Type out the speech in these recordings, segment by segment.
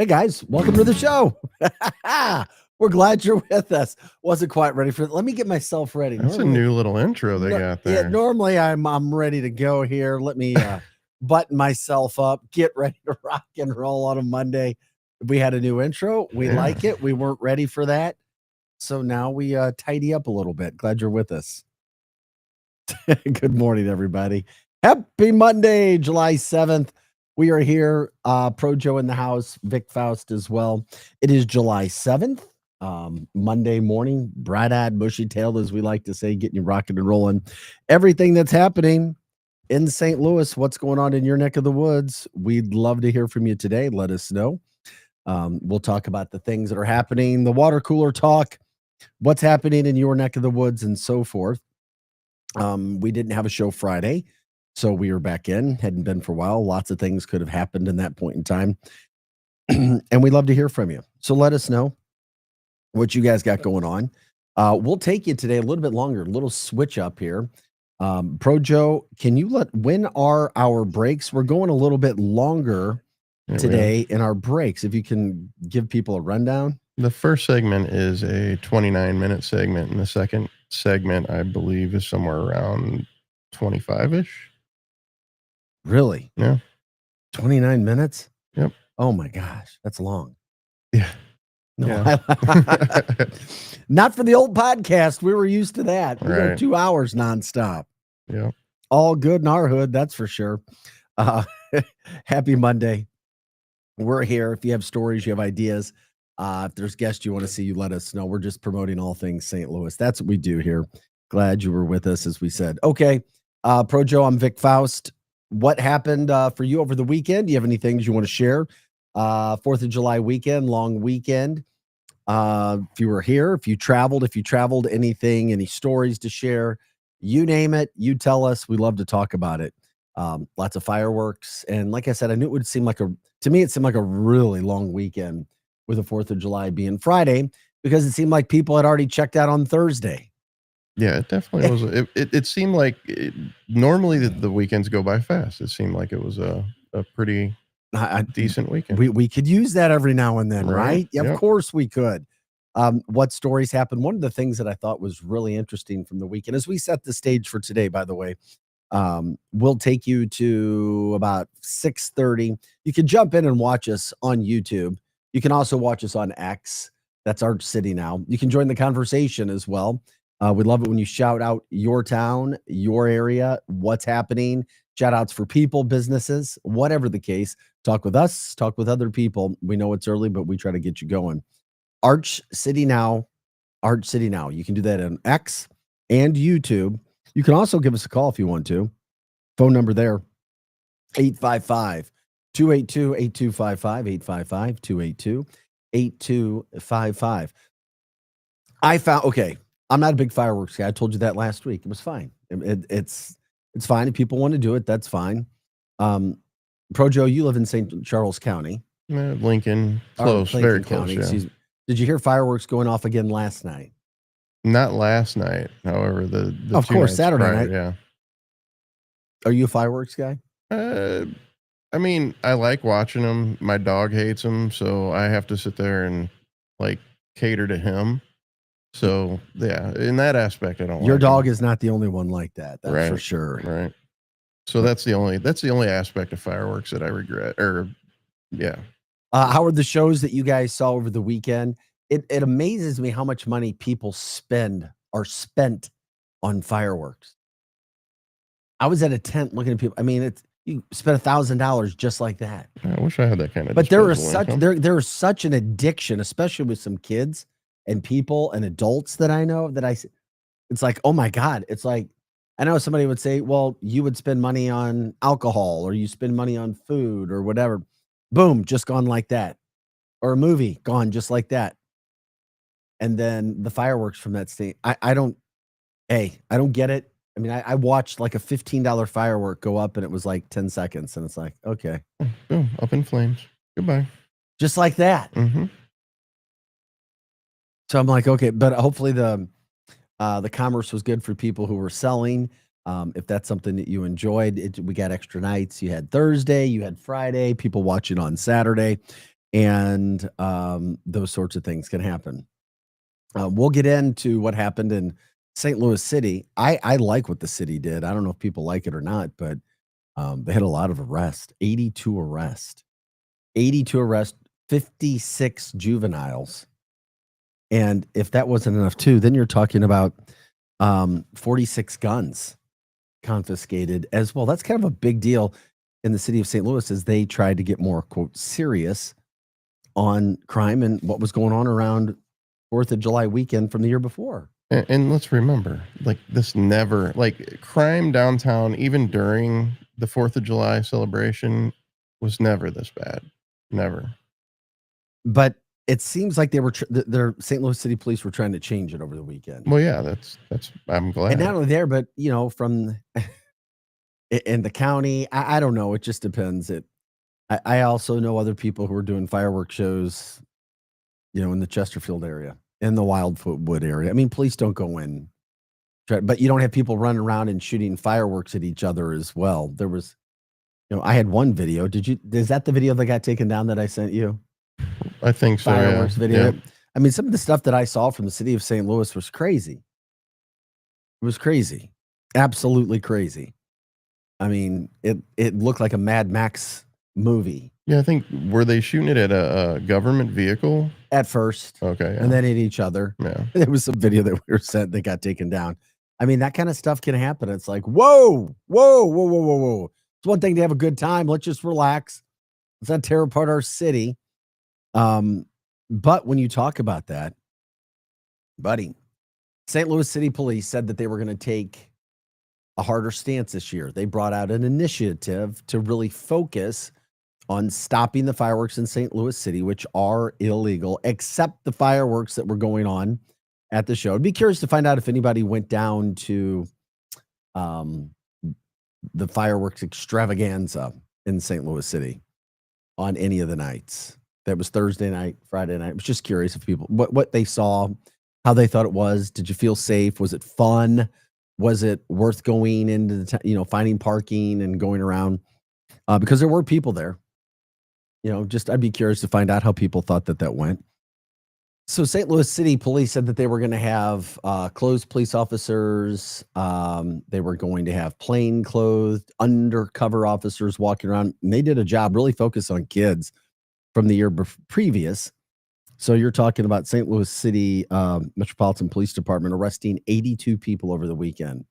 Hey guys, welcome to the show. We're glad you're with us. Wasn't quite ready for it. Let me get myself ready. That's a new little intro they No, got yeah, there. normally I'm ready to go here. Let me button myself up, get ready to rock and roll on a Monday. We had a new intro. We Yeah. like it. We weren't ready for that. So now we tidy up a little bit. Glad you're with us. Good morning, everybody. Happy Monday, July 7th. We are here. Pro Joe in the house, Vic Faust as well. It is July 7th, Monday morning, bright-eyed, bushy-tailed, as we like to say, getting you rocking and rolling. Everything that's happening in St. Louis, what's going on in your neck of the woods? We'd love to hear from you today. Let us know. We'll talk about the things that are happening, the water cooler talk, what's happening in your neck of the woods, and so forth. We didn't have a show Friday, so we were back in. Hadn't been for a while. Lots of things could have happened in that point in time. And we'd love to hear from you. So let us know what you guys got going on. We'll take you today a little bit longer, a little switch up here. Pro Joe, can you when are our breaks? We're going a little bit longer today in our breaks. If you can give people a rundown. The first segment is a 29-minute segment, and the second segment, I believe, is somewhere around 25-ish. Really? Yeah. 29 minutes? Yep. Oh my gosh, that's long. Yeah. No, Yeah. not for the old podcast. We were used to that. We go 2 hours nonstop. Yeah. All good in our hood, that's for sure. Happy Monday. We're here. If you have stories, you have ideas, if there's guests you want to see, you let us know. We're just promoting all things St. Louis. That's what we do here. Glad you were with us, as we said. Okay, Pro Joe, I'm Vic Faust. What happened for you over the weekend? Do you have any things you want to share? 4th of July weekend, long weekend. If you were here, if you traveled, anything, any stories to share, you name it, you tell us. We love to talk about it. Lots of fireworks. And like I said, I knew it would seem to me, it seemed like a really long weekend with the 4th of July being Friday, because it seemed like people had already checked out on Thursday. Yeah, it definitely was. It seemed like normally the weekends go by fast. It seemed like it was a pretty decent weekend. We could use that every now and then, right? Yeah, Yep. of course we could. What stories happened? One of the things that I thought was really interesting from the weekend, as we set the stage for today, by the way, we'll take you to about 6:30. You can jump in and watch us on YouTube. You can also watch us on X. That's Arch City now. You can join the conversation as well. We love it when you shout out your town, your area, what's happening. Shout outs for people, businesses, whatever the case. Talk with us, talk with other people. We know it's early, but we try to get you going. Arch City Now. Arch City Now. You can do that on X and YouTube. You can also give us a call if you want to. Phone number there, 855-282-8255, 855-282-8255. I found, okay, I'm not a big fireworks guy. I told you that last week. It was fine. It's fine. If people want to do it, that's fine. Pro Joe, you live in St. Charles County. Lincoln, close, very close. County, yeah. Did you hear fireworks going off again last night? Not last night, however, the of course, Saturday night. Yeah. Are you a fireworks guy? I mean, I like watching them. My dog hates them, so I have to sit there and like cater to him. So yeah, in that aspect, I don't. Your dog is not the only one like that. That's for sure. Right. So that's the only aspect of fireworks that I regret. Or yeah. How are the shows that you guys saw over the weekend? It amazes me how much money people spent on fireworks. I was at a tent looking at people. I mean, you spent $1,000 just like that. I wish I had that kind of. But there is such an addiction, especially with some kids and people and adults that I know, it's like, oh my God. It's like, I know somebody would say, well, you would spend money on alcohol or you spend money on food or whatever. Boom, just gone like that. Or a movie gone just like that. And then the fireworks from that state, I don't get it. I mean, I watched like a $15 firework go up and it was like 10 seconds. And it's like, okay. Boom, up in flames. Goodbye. Just like that. Mm-hmm. So I'm like, okay, but hopefully the commerce was good for people who were selling. If that's something that you enjoyed, we got extra nights. You had Thursday, you had Friday, people watching on Saturday. and those sorts of things can happen. We'll get into what happened in St. Louis City. I like what the city did. I don't know if people like it or not, but they had a lot of arrests, 82 arrests, 82 arrests, 56 juveniles. And if that wasn't enough too, then you're talking about 46 guns confiscated as well. That's kind of a big deal in the city of St. Louis as they tried to get more, quote, serious on crime and what was going on around 4th of July weekend from the year before. And let's remember, like this never, like crime downtown, even during the 4th of July celebration, was never this bad. Never. But it seems like they were their St. Louis City Police were trying to change it over the weekend. Well, yeah, that's I'm glad. And not only there, but from in the county, I don't know. It just depends. I also know other people who are doing fireworks shows, in the Chesterfield area, in the Wildwood area. I mean, police don't go in, but you don't have people running around and shooting fireworks at each other as well. There was, I had one video. Is that the video that got taken down that I sent you? I think so. Fireworks video. Yeah. I mean, some of the stuff that I saw from the city of St. Louis was crazy. It was crazy. Absolutely crazy. I mean, it looked like a Mad Max movie. Yeah, I think, were they shooting it at a government vehicle? At first. Okay. Yeah. And then at each other. Yeah. There was some video that we were sent that got taken down. I mean, that kind of stuff can happen. It's like, whoa. It's one thing to have a good time. Let's just relax. Let's not tear apart our city. But when you talk about that, buddy, St. Louis City Police said that they were going to take a harder stance this year. They brought out an initiative to really focus on stopping the fireworks in St. Louis City, which are illegal, except the fireworks that were going on at the show. I'd be curious to find out if anybody went down to the fireworks extravaganza in St. Louis City on any of the nights. That was Thursday night, Friday night. I was just curious if people, what they saw, how they thought it was. Did you feel safe? Was it fun? Was it worth going into the, finding parking and going around? Because there were people there. I'd be curious to find out how people thought that went. So St. Louis City Police said that they were going to have clothes police officers. They were going to have plain-clothed undercover officers walking around. And they did a job really focused on kids from the year previous. So you're talking about St. Louis City Metropolitan Police Department arresting 82 people over the weekend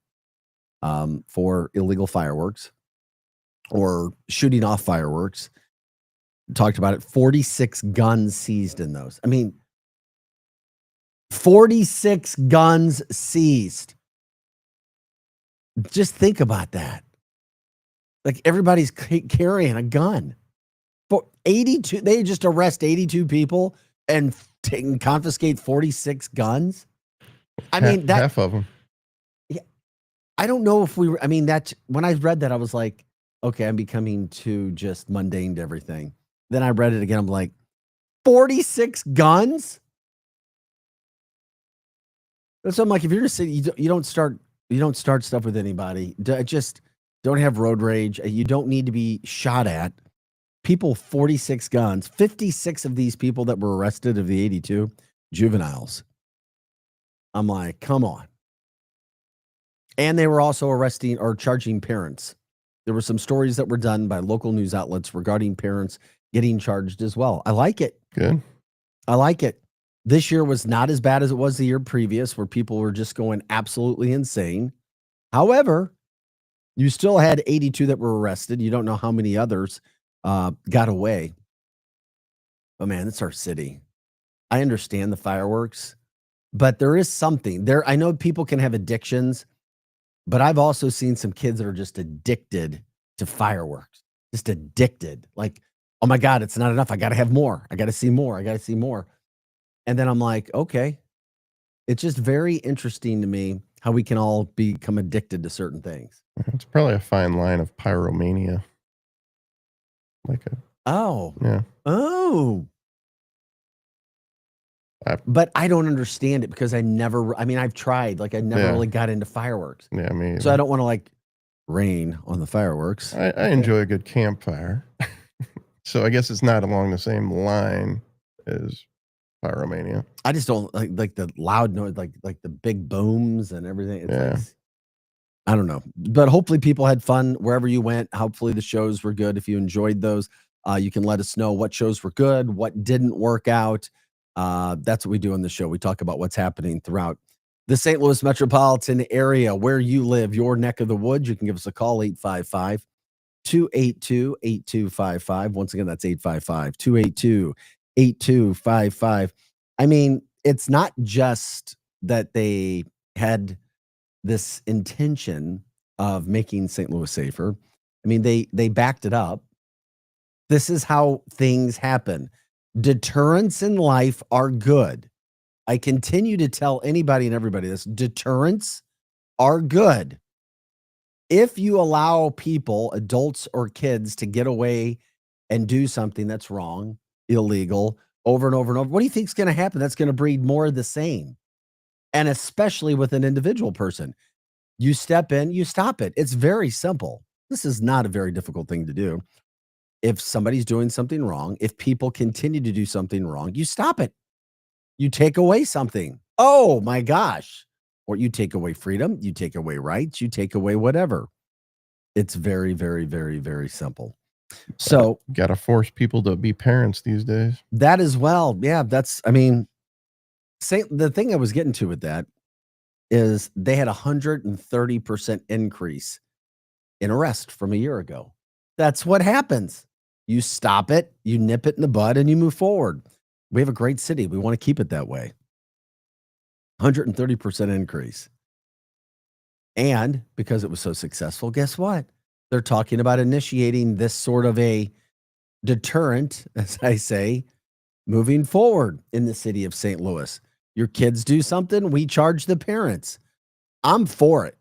for illegal fireworks or shooting off fireworks. Talked about it. 46 guns seized in those. I mean, 46 guns seized. Just think about that. Like everybody's carrying a gun. For 82, they just arrest 82 people and confiscate 46 guns. I mean, that half of them. Yeah, I don't know if we were. I mean, that when I read that, I was like, okay, I'm becoming too just mundane to everything. Then I read it again. I'm like, 46 guns. So I'm like, if you're in a city, you don't start stuff with anybody. Just don't have road rage. You don't need to be shot at. People, 46 guns, 56 of these people that were arrested of the 82 juveniles. I'm like, come on. And they were also arresting or charging parents. There were some stories that were done by local news outlets regarding parents getting charged as well. I like it. Good. I like it. This year was not as bad as it was the year previous, where people were just going absolutely insane. However, you still had 82 that were arrested. You don't know how many others got away. But man, it's our city. I understand the fireworks, but there is something there. I know people can have addictions, but I've also seen some kids that are just addicted to fireworks, just addicted. Like, oh my God, it's not enough. I got to have more. I got to see more. I got to see more. And then I'm like, okay, it's just very interesting to me how we can all become addicted to certain things. It's probably a fine line of pyromania. Yeah. But I don't understand it because I've tried. Like I never really got into fireworks. Yeah, I mean, so I don't want to rain on the fireworks. I enjoy a good campfire. So I guess it's not along the same line as Pyromania. I just don't like the loud noise, like the big booms and everything. It's like Yeah. I don't know, but hopefully people had fun wherever you went. Hopefully the shows were good. If you enjoyed those, you can let us know what shows were good, what didn't work out. That's what we do on the show. We talk about what's happening throughout the St. Louis metropolitan area where you live, your neck of the woods. You can give us a call, 855 282 8255. Once again, that's 855 282 8255. I mean, it's not just that they had this intention of making St. Louis safer. I mean, they backed it up. This is how things happen. Deterrents in life are good. I continue to tell anybody and everybody this. Deterrents are good. If you allow people, adults or kids, to get away and do something that's wrong, illegal, over and over and over, what do you think is going to happen? That's going to breed more of the same. And especially with an individual person. You step in, you stop it. It's very simple. This is not a very difficult thing to do. If somebody's doing something wrong, if people continue to do something wrong, you stop it. You take away something. Oh my gosh. Or you take away freedom, you take away rights, you take away whatever. It's very, very, very, very simple. So Got to force people to be parents these days. that as well. Yeah, that's, I mean, the thing I was getting to with that is they had 130% increase in arrest from a year ago. That's what happens. You stop it, you nip it in the bud, and you move forward. We have a great city. We want to keep it that way. 130% increase. And because it was so successful, guess what? They're talking about initiating this sort of a deterrent, as I say, moving forward in the city of St. Louis. Your kids do something, we charge the parents. I'm for it.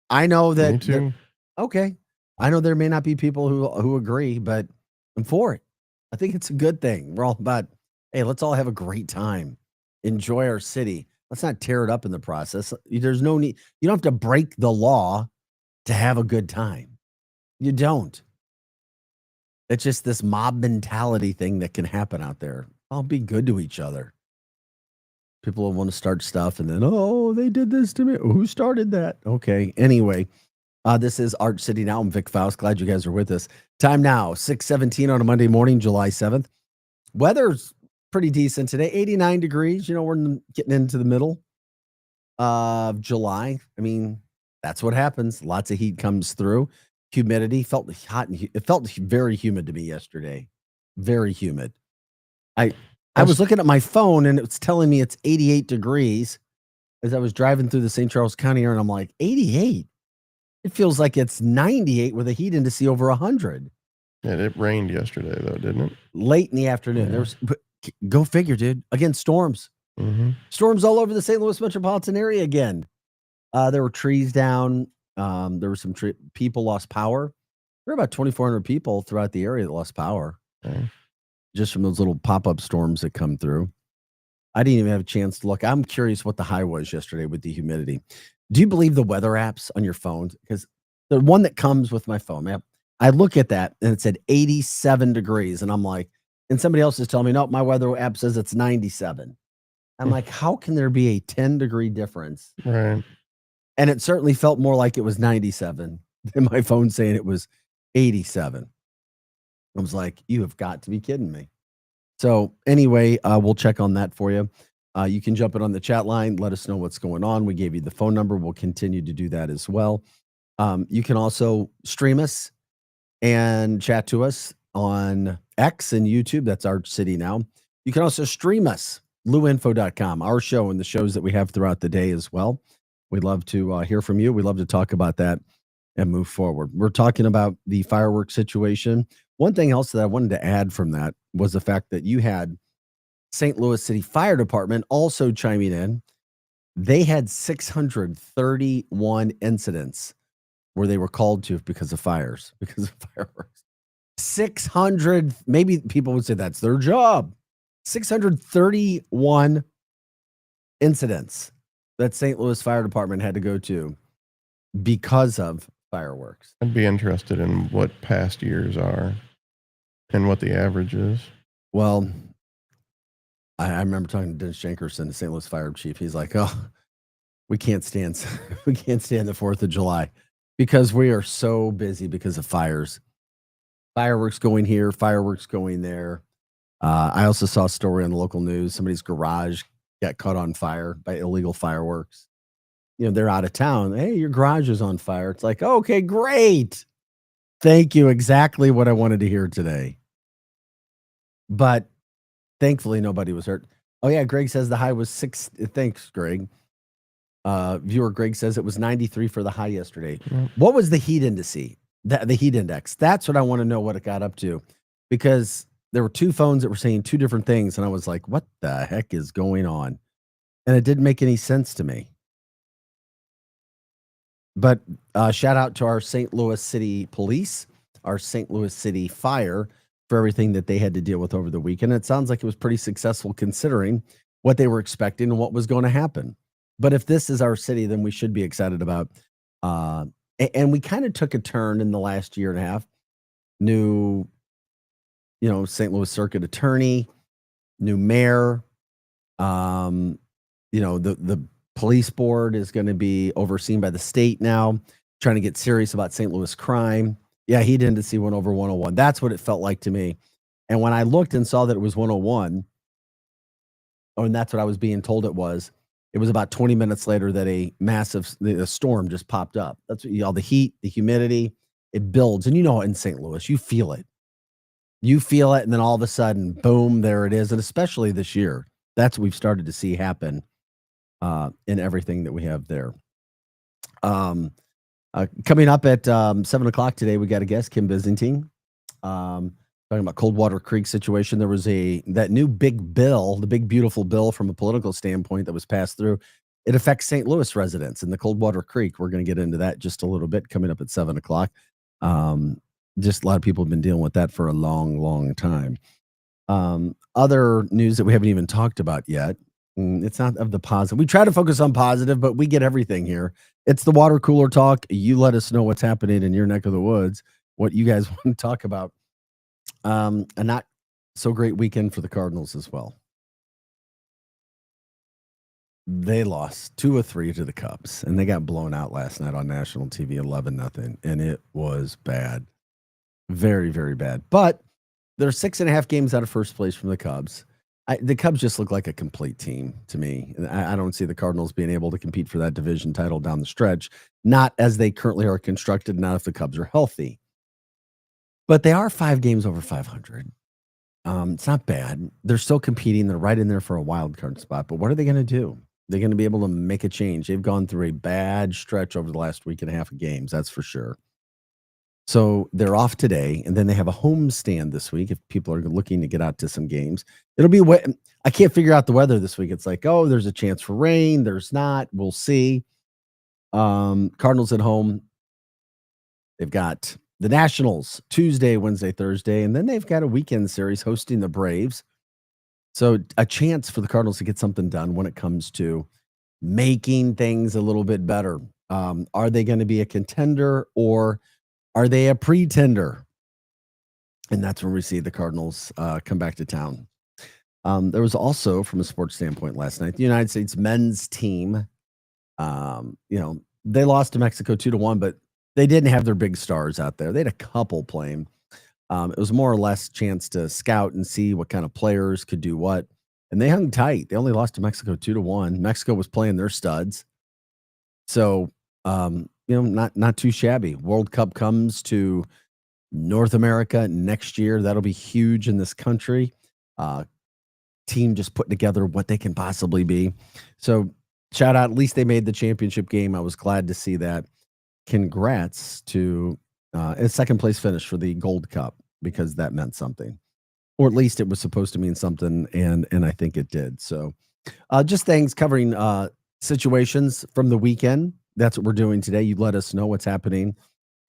I know that. Me too. Okay. I know there may not be people who agree, but I'm for it. I think it's a good thing. We're all about, hey, let's all have a great time. Enjoy our city. Let's not tear it up in the process. There's no need. You don't have to break the law to have a good time. You don't. It's just this mob mentality thing that can happen out there. I'll be good to each other. People will want to start stuff and then, oh, they did this to me. Who started that? Okay. Anyway, this is Art City Now. I'm Vic Faust. Glad you guys are with us. Time now, 6:17 on a Monday morning, July 7th. Weather's pretty decent today, 89 degrees. You know, we're getting into the middle of July. I mean, that's what happens. Lots of heat comes through. Humidity felt hot and it felt very humid to me yesterday. Very humid. I was looking at my phone and it's telling me it's 88 degrees as I was driving through the St. Charles County area, and I'm like, 88? It feels like it's 98 with a heat indice over 100. Yeah, it rained yesterday though, didn't it? Late in the afternoon. Yeah. There was, go figure, dude. Again, storms. Mm-hmm. Storms all over the St. Louis metropolitan area again. There were trees down. There were some people lost power. There were about 2,400 people throughout the area that lost power. Okay. Just from those little pop-up storms that come through. I didn't even have a chance to look. I'm curious what the high was yesterday with the humidity. Do you believe the weather apps on your phone? Because the one that comes with my phone app, I look at that and it said 87 degrees. And I'm like, and somebody else is telling me, no, my weather app says it's 97. I'm like, how can there be a 10-degree difference? Right. And it certainly felt more like it was 97 than my phone saying it was 87. I was like, you have got to be kidding me. So anyway, we'll check on that for you. You can jump in on the chat line. Let us know what's going on. We gave you the phone number. We'll continue to do that as well. You can also stream us and chat to us on X and YouTube. That's Art City Now. You can also stream us, luinfo.com, our show and the shows that we have throughout the day as well. We'd love to hear from you. We'd love to talk about that and move forward. We're talking about the fireworks situation. One thing else that I wanted to add from that was the fact that you had St. Louis City Fire Department also chiming in. They had 631 incidents where they were called to because of fires, because of fireworks. 600, maybe people would say that's their job. 631 incidents that St. Louis Fire Department had to go to because of fireworks. I'd be interested in what past years are. and what the average is. Well, I remember talking to Dennis Jenkerson, the St. Louis fire chief. He's like, "Oh, we can't stand we can't stand the 4th of July because we are so busy because of fires. Fireworks going here, fireworks going there." I also saw a story on the local news. Somebody's garage got caught on fire by illegal fireworks. They're out of town. Hey, your garage is on fire. It's like, okay, great. Thank you. Exactly what I wanted to hear today. But thankfully, nobody was hurt. Oh, yeah. Greg says the high was 6. Thanks, Greg. Viewer Greg says it was 93 for the high yesterday. Yep. What was the heat index? The heat index. That's what I want to know what it got up to, because there were two phones that were saying two different things, and I was like, what the heck is going on? And it didn't make any sense to me. But shout out to our St. Louis City Police, our St. Louis City Fire, for everything that they had to deal with over the weekend. It sounds like it was pretty successful considering what they were expecting and what was going to happen. But if this is our city, then we should be excited about. And we kind of took a turn in the last year and a half. New, St. Louis Circuit Attorney, new mayor. The police board is going to be overseen by the state now, trying to get serious about St. Louis crime. Yeah, he didn't see one over 101. That's what it felt like to me. And when I looked and saw that it was 101, and that's what I was being told it was about 20 minutes later that a massive storm just popped up. That's what all the heat, the humidity, it builds. And in St. Louis, you feel it. You feel it, and then all of a sudden, boom, there it is. And especially this year, that's what we've started to see happen in everything that we have there. Coming up at 7 o'clock today, we got a guest, Kim Byzantine, talking about Coldwater Creek situation. There was that new big bill, the big beautiful bill from a political standpoint that was passed through. It affects St. Louis residents in the Coldwater Creek. We're going to get into that just a little bit coming up at 7 o'clock. Just a lot of people have been dealing with that for a long, long time. Other news that we haven't even talked about yet. It's not of the positive. We try to focus on positive, but we get everything here. It's the water cooler talk. You let us know what's happening in your neck of the woods, what you guys want to talk about. A not so great weekend for the Cardinals as well. They lost 2-3 to the Cubs, and they got blown out last night on national TV, 11-0, and it was bad. Very, very bad. But they're 6.5 games out of first place from the Cubs. The Cubs just look like a complete team to me. I don't see the Cardinals being able to compete for that division title down the stretch, not as they currently are constructed, not if the Cubs are healthy. But they are 5 games over 500. It's not bad. They're still competing. They're right in there for a wild card spot. But what are they going to do? They're going to be able to make a change. They've gone through a bad stretch over the last week and a half of games, that's for sure. So they're off today, and then they have a homestand this week if people are looking to get out to some games. It'll be wet. I can't figure out the weather this week. It's like, oh, there's a chance for rain. There's not. We'll see. Cardinals at home. They've got the Nationals Tuesday, Wednesday, Thursday, and then they've got a weekend series hosting the Braves. So a chance for the Cardinals to get something done when it comes to making things a little bit better. Are they going to be a contender, or are they a pretender? And that's when we see the Cardinals come back to town. There was also, from a sports standpoint last night, the United States men's team, they lost to Mexico 2-1, but they didn't have their big stars out there. They had a couple playing. It was more or less chance to scout and see what kind of players could do what. And they hung tight. They only lost to Mexico 2-1. Mexico was playing their studs. So, not too shabby. World Cup comes to North America next year. That'll be huge in this country. Team just put together what they can possibly be. So shout out, at least they made the championship game. I was glad to see that. Congrats to a second place finish for the Gold Cup, because that meant something, or at least it was supposed to mean something. And I think it did. So just things covering situations from the weekend. That's what we're doing today. You let us know what's happening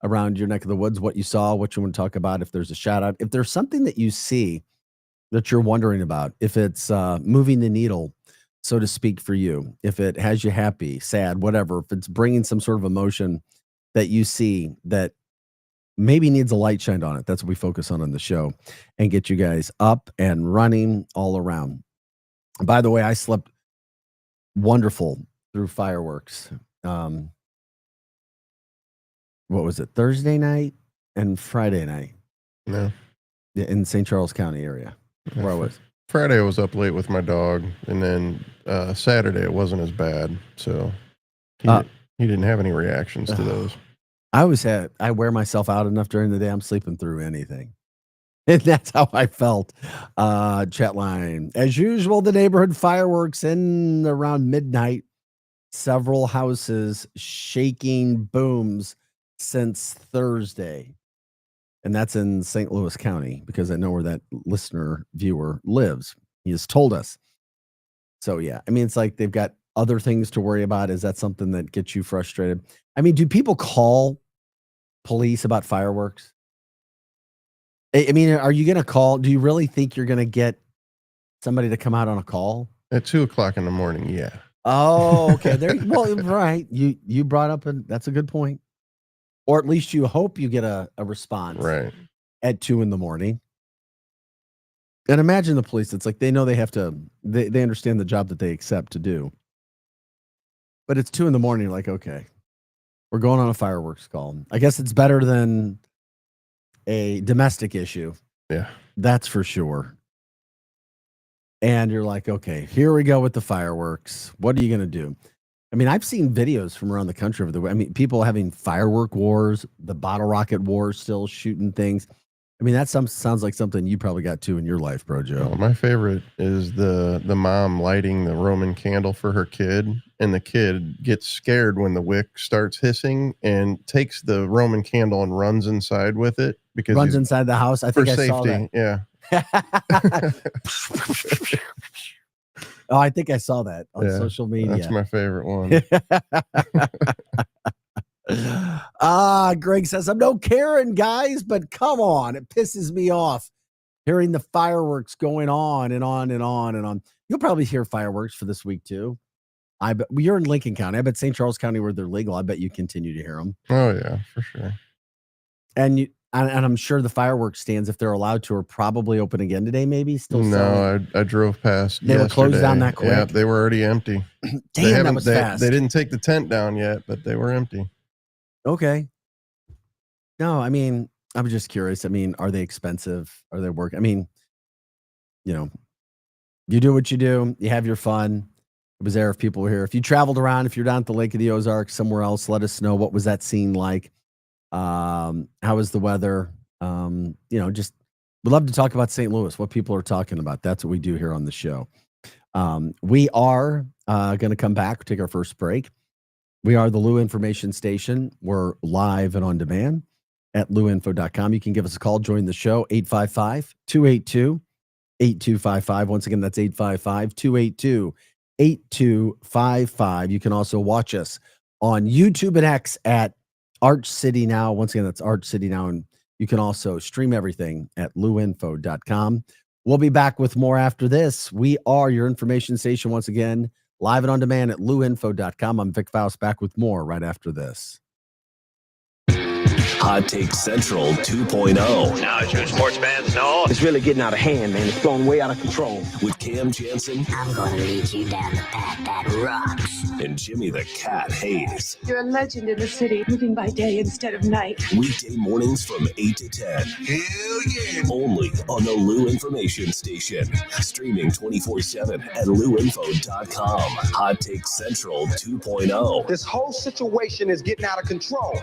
around your neck of the woods, what you saw, what you want to talk about. If there's a shout out, if there's something that you see that you're wondering about, if it's moving the needle, so to speak, for you, if it has you happy, sad, whatever, if it's bringing some sort of emotion that you see that maybe needs a light shined on it. That's what we focus on the show, and get you guys up and running all around. By the way, I slept wonderful through fireworks. What was it? Thursday night and Friday night No. in St. Charles County area where I was. Friday I was up late with my dog, and then Saturday it wasn't as bad. So he didn't have any reactions to those. I wear myself out enough during the day. I'm sleeping through anything. And that's how I felt. Chat line. As usual, the neighborhood fireworks in around midnight. Several houses shaking booms since Thursday. And that's in St. Louis County, because I know where that listener viewer lives. He has told us. So, yeah, I mean, it's like they've got other things to worry about. Is that something that gets you frustrated? I mean, do people call police about fireworks? I mean, are you going to call? Do you really think you're going to get somebody to come out on a call? At 2:00 in the morning, yeah. Oh, okay. Well, right. You brought up, and that's a good point. Or at least you hope you get a response Right. at 2 a.m. And imagine the police. It's like they know they have to, they understand the job that they accept to do. But it's 2 a.m. You're like, okay, we're going on a fireworks call. I guess it's better than a domestic issue. Yeah. That's for sure. And you're like, okay, here we go with the fireworks. What are you going to do? I mean, I've seen videos from around the country over the way. I mean, people having firework wars, the bottle rocket wars, still shooting things. I mean, that sounds like something you probably got too in your life, bro, Joe. My favorite is the mom lighting the Roman candle for her kid, and the kid gets scared when the wick starts hissing and takes the Roman candle and runs inside with it because runs inside the house. I think for I safety. saw that. Yeah. Oh, I think I saw that on social media. That's my favorite one. Greg says, I'm no Karen, guys, but come on. It pisses me off hearing the fireworks going on and on and on and on. You'll probably hear fireworks for this week too. I bet you're in Lincoln County. I bet St. Charles County, where they're legal, I bet you continue to hear them. Oh yeah, for sure. And I'm sure the fireworks stands, if they're allowed to, are probably open again today. Maybe still. No, I drove past. They were closed down that quick. Yeah, they were already empty. Damn, that was fast. They didn't take the tent down yet, but they were empty. Okay. No, I mean, I'm just curious. I mean, are they expensive? Are they work? I mean, you do what you do. You have your fun. It was there if people were here. If you traveled around, if you're down at the Lake of the Ozarks, somewhere else, let us know. What was that scene like? How was the weather? Just we'd love to talk about St. Louis, what people are talking about. That's what we do here on the show. We are going to come back, take our first break. We are the Lou Information Station. We're live and on demand at louinfo.com. You can give us a call, join the show, 855-282-8255. Once again, that's 855-282-8255. You can also watch us on YouTube and X at Arch City Now. Once again, that's Arch City Now. And you can also stream everything at louinfo.com. We'll be back with more after this. We are your information station once again, live and on demand at louinfo.com. I'm Vic Faust, back with more right after this. Hot Take Central 2.0. Now, as you sports fans know, it's really getting out of hand, man. It's blown way out of control. With Cam Jansen. I'm going to lead you down the path that rocks. And Jimmy the Cat Hayes. You're a legend in the city, moving by day instead of night. Weekday mornings from 8 to 10. hell yeah. Only on the Lou Information Station. Streaming 24/7 at louinfo.com. Hot Take Central 2.0. This whole situation is getting out of control.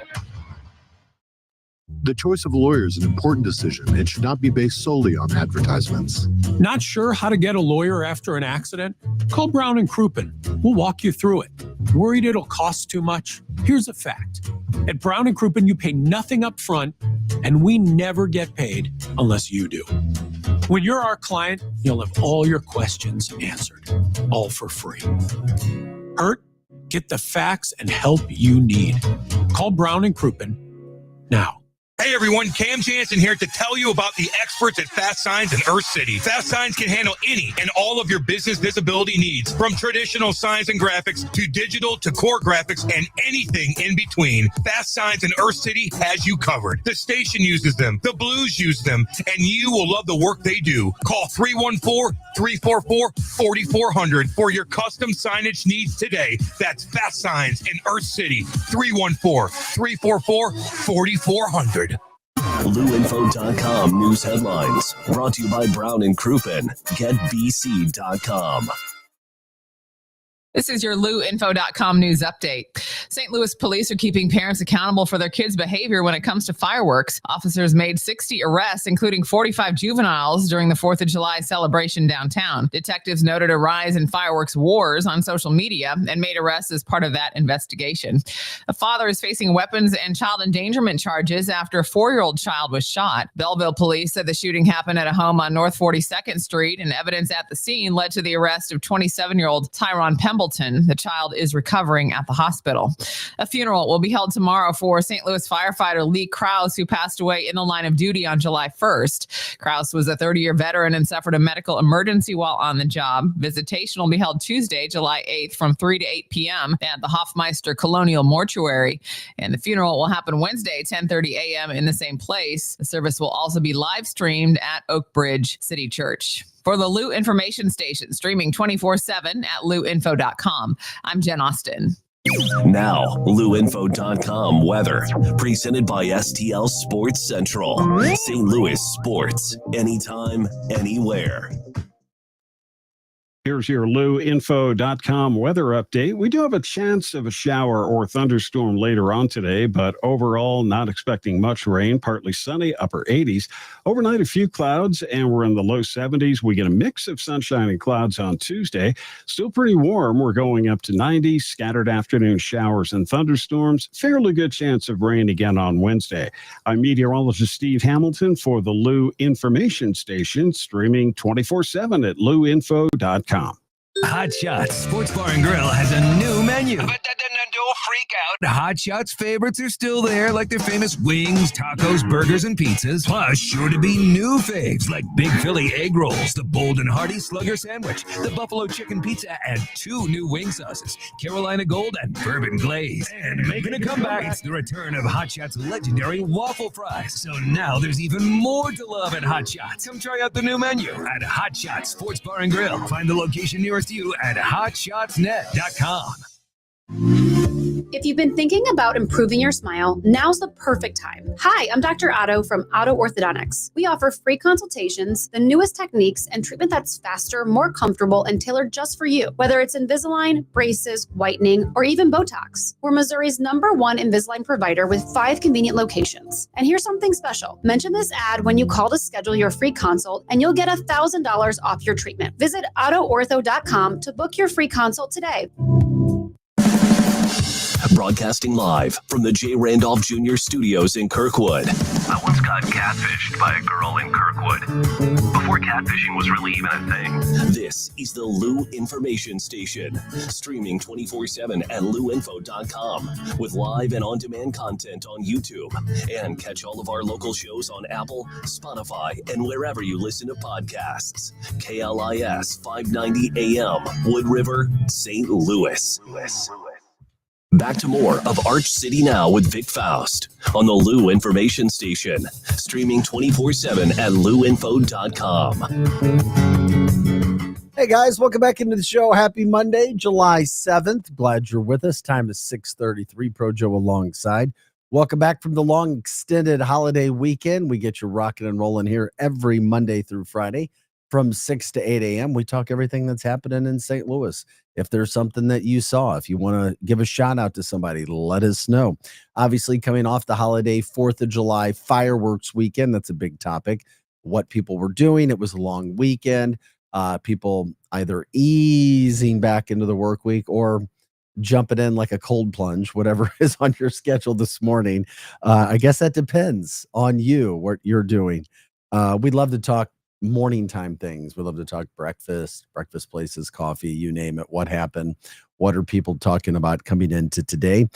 The choice of a lawyer is an important decision. It should not be based solely on advertisements. Not sure how to get a lawyer after an accident? Call Brown and Crouppen. We'll walk you through it. Worried it'll cost too much? Here's a fact. At Brown and Crouppen, you pay nothing up front, and we never get paid unless you do. When you're our client, you'll have all your questions answered, all for free. Hurt? Get the facts and help you need. Call Brown and Crouppen now. Hey everyone, Cam Jansen here to tell you about the experts at Fast Signs in Earth City. Fast Signs can handle any and all of your business visibility needs, from traditional signs and graphics to digital to core graphics and anything in between. Fast Signs in Earth City has you covered. The station uses them, the Blues use them, and you will love the work they do. Call 314-344-4400 for your custom signage needs today. That's Fast Signs in Earth City, 314-344-4400. LouInfo.com news headlines brought to you by Brown and Crouppen. GetBC.com. This is your LouInfo.com news update. St. Louis police are keeping parents accountable for their kids' behavior when it comes to fireworks. Officers made 60 arrests, including 45 juveniles, during the 4th of July celebration downtown. Detectives noted a rise in fireworks wars on social media and made arrests as part of that investigation. A father is facing weapons and child endangerment charges after a 4-year-old child was shot. Belleville police said the shooting happened at a home on North 42nd Street, and evidence at the scene led to the arrest of 27-year-old Tyron Pemble. The child is recovering at the hospital. A funeral will be held tomorrow for St. Louis firefighter Lee Krause, who passed away in the line of duty on July 1st. Krause was a 30-year veteran and suffered a medical emergency while on the job. Visitation will be held Tuesday, July 8th from 3 to 8 p.m. at the Hofmeister Colonial Mortuary. And the funeral will happen Wednesday, 10:30 a.m. in the same place. The service will also be live streamed at Oak Bridge City Church. For the Lou Information Station, streaming 24/7 at louinfo.com. I'm Jen Austin. Now, LouInfo.com weather, presented by STL Sports Central. St. Louis sports, anytime, anywhere. Here's your LouInfo.com weather update. We do have a chance of a shower or thunderstorm later on today, but overall, not expecting much rain. Partly sunny, upper 80s. Overnight, a few clouds, and we're in the low 70s. We get a mix of sunshine and clouds on Tuesday. Still pretty warm. We're going up to 90. Scattered afternoon showers and thunderstorms. Fairly good chance of rain again on Wednesday. I'm meteorologist Steve Hamilton for the Lou Information Station, streaming 24/7 at louinfo.com. Hot Shots Sports Bar and Grill has a new menu. But don't freak out. Hot Shots favorites are still there, like their famous wings, tacos, burgers, and pizzas. Plus, sure to be new faves like Big Philly egg rolls, the Bold and Hearty Slugger sandwich, the Buffalo chicken pizza, and 2 new wing sauces, Carolina Gold and Bourbon Glaze. And making a comeback, it's the return of Hot Shots' legendary waffle fries. So now there's even more to love at Hot Shots. Come try out the new menu at Hot Shots Sports Bar and Grill. Find the location nearest you at hotshotsnet.com. If you've been thinking about improving your smile, now's the perfect time. Hi, I'm Dr. Otto from Otto Orthodontics. We offer free consultations, the newest techniques, and treatment that's faster, more comfortable, and tailored just for you. Whether it's Invisalign, braces, whitening, or even Botox. We're Missouri's #1 Invisalign provider with 5 convenient locations. And here's something special. Mention this ad when you call to schedule your free consult, and you'll get $1,000 off your treatment. Visit OttoOrtho.com to book your free consult today. Broadcasting live from the J. Randolph Jr. Studios in Kirkwood. I once got catfished by a girl in Kirkwood. Before catfishing was really even a thing. This is the Lou Information Station. Streaming 24/7 at LouInfo.com. With live and on-demand content on YouTube. And catch all of our local shows on Apple, Spotify, and wherever you listen to podcasts. KLIS 590 AM, Wood River, St. Louis. Back to more of Arch City Now with Vic Faust on the Lou Information Station. Streaming 24/7 at LouInfo.com. Hey guys, welcome back into the show. Happy Monday, July 7th. Glad you're with us. Time is 6:33. Pro Joe alongside. Welcome back from the long extended holiday weekend. We get you rocking and rolling here every Monday through Friday from 6 to 8 a.m. We talk everything that's happening in St. Louis. If there's something that you saw, if you want to give a shout out to somebody, let us know. Obviously, coming off the holiday 4th of July fireworks weekend, that's a big topic. What people were doing. It was a long weekend. People either easing back into the work week or jumping in like a cold plunge, whatever is on your schedule this morning. I guess that depends on you, what you're doing. We'd love to talk morning time things. We love to talk breakfast places, coffee, you name it. What happened? What are people talking about coming into today?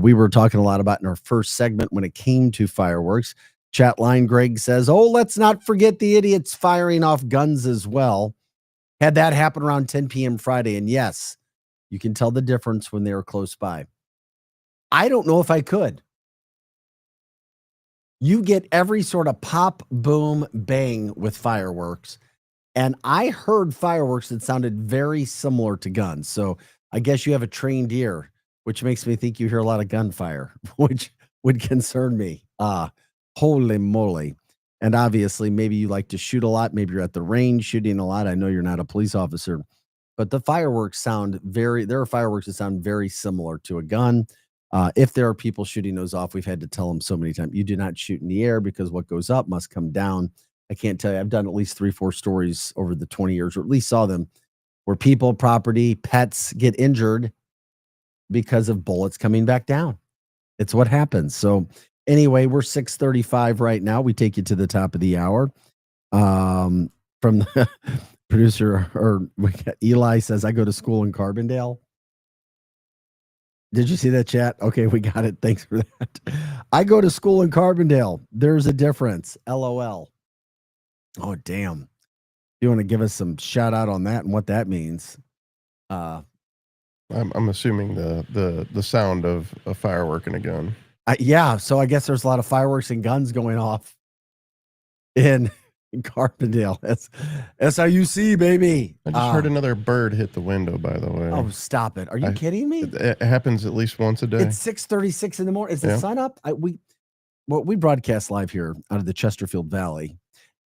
We were talking a lot about in our first segment when it came to fireworks. Chat line Greg says, oh, let's not forget the idiots firing off guns as well. Had that happen around 10 p.m. Friday. And yes, you can tell the difference when they were close by. I don't know if I could. You get every sort of pop, boom, bang with fireworks. And I heard fireworks that sounded very similar to guns. So I guess you have a trained ear, which makes me think you hear a lot of gunfire, which would concern me. Holy moly. And obviously, maybe you like to shoot a lot. Maybe you're at the range shooting a lot. I know you're not a police officer, but the fireworks there are fireworks that sound very similar to a gun. If there are people shooting those off, we've had to tell them so many times, you do not shoot in the air because what goes up must come down. I can't tell you. I've done at least 3-4 stories over the 20 years, or at least saw them, where people, property, pets get injured because of bullets coming back down. It's what happens. So anyway, we're 6:35 right now. We take you to the top of the hour. From the producer, or Eli says, I go to school in Carbondale. Did you see that, chat? Okay, we got it. Thanks for that. I go to school in Carbondale. There's a difference. LOL. Oh, damn. You want to give us some shout out on that and what that means? I'm assuming the sound of a firework and a gun. Yeah, so I guess there's a lot of fireworks and guns going off in Carbondale. That's SIUC, baby. I just heard another bird hit the window, by the way. Oh, stop it. Are you kidding me? It happens at least once a day. It's 6:36 in the morning. Is the sun up? We broadcast live here out of the Chesterfield Valley,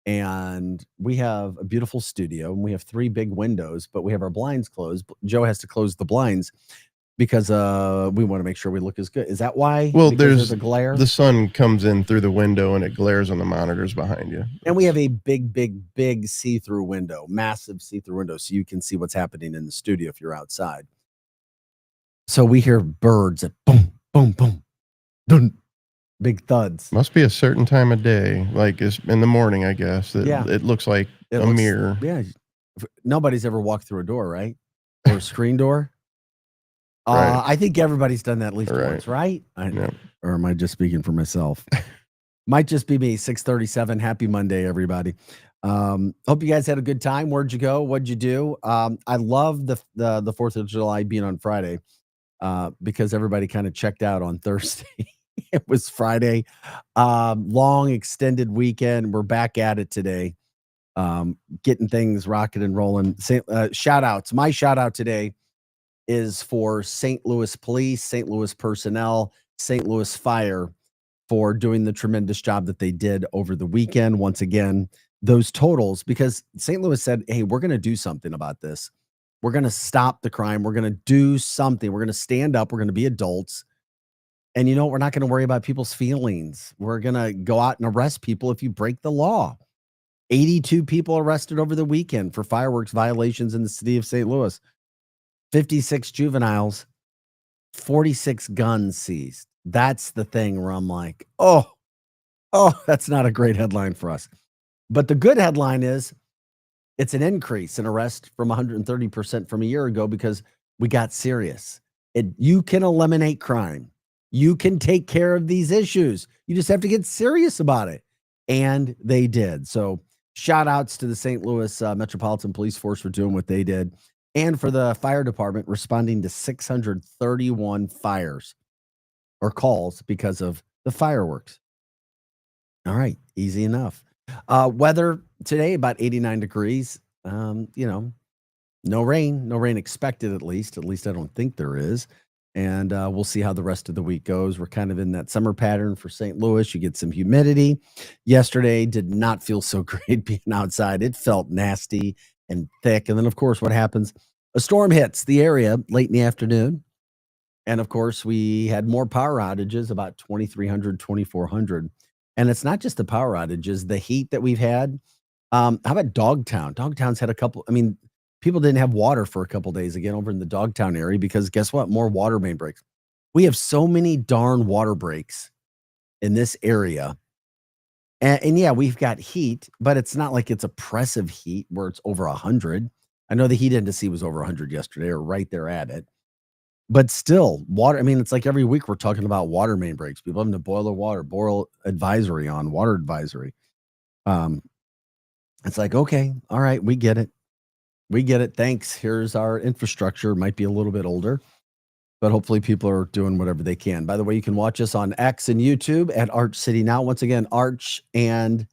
and we have a beautiful studio, and we have 3 big windows, but we have our blinds closed. Joe has to close the blinds because we want to make sure we look as good. Is that why? Well, because there's a glare. The sun comes in through the window and it glares on the monitors behind you. And we have a big see-through window, massive see-through window, so you can see what's happening in the studio if you're outside. So we hear birds at boom, boom, boom, dun, big thuds. Must be a certain time of day, like it's in the morning, I guess. It looks like a mirror. Yeah. Nobody's ever walked through a door, right? Or a screen door. Right. I think everybody's done that at least once, right? Or am I just speaking for myself? Might just be me. 6:37. Happy Monday, everybody. Hope you guys had a good time. Where'd you go? What'd you do? I love the 4th of July being on Friday because everybody kind of checked out on Thursday. It was Friday. Long extended weekend. We're back at it today. Getting things rocking and rolling. Shout outs. My shout out today is for St. Louis Police, St. Louis personnel, St. Louis Fire for doing the tremendous job that they did over the weekend. Once again, those totals, because St. Louis said, hey, we're going to do something about this. We're going to stop the crime. We're going to do something. We're going to stand up. We're going to be adults. And you know, we're not going to worry about people's feelings. We're going to go out and arrest people if you break the law. 82 people arrested over the weekend for fireworks violations in the city of St. Louis. 56 juveniles, 46 guns seized. That's the thing where I'm like, oh, that's not a great headline for us. But the good headline is it's an increase in arrest from 130% from a year ago because we got serious. You can eliminate crime. You can take care of these issues. You just have to get serious about it. And they did. So shout outs to the St. Louis Metropolitan Police Force for doing what they did. And for the fire department responding to 631 fires or calls because of the fireworks. All right, easy enough. Weather today, about 89 degrees. No rain expected at least. At least I don't think there is. And we'll see how the rest of the week goes. We're kind of in that summer pattern for St. Louis. You get some humidity. Yesterday did not feel so great being outside. It felt nasty and thick. And then, of course, what happens? A storm hits the area late in the afternoon. And, of course, we had more power outages, about 2,300, 2,400. And it's not just the power outages, the heat that we've had. How about Dogtown? Dogtown's had a couple. I mean, people didn't have water for a couple days again over in the Dogtown area because guess what? More water main breaks. We have so many darn water breaks in this area And yeah, we've got heat, but it's not like it's oppressive heat where it's over 100. I know the heat index was over 100 yesterday, or right there at it. But still, water. I mean, it's like every week we're talking about water main breaks. People having to boil their water, boil advisory on water advisory. It's like, okay, all right, we get it. We get it. Thanks. Here's our infrastructure. Might be a little bit older, but hopefully people are doing whatever they can. By the way, you can watch us on X and YouTube at Arch City Now. Once again, Arch and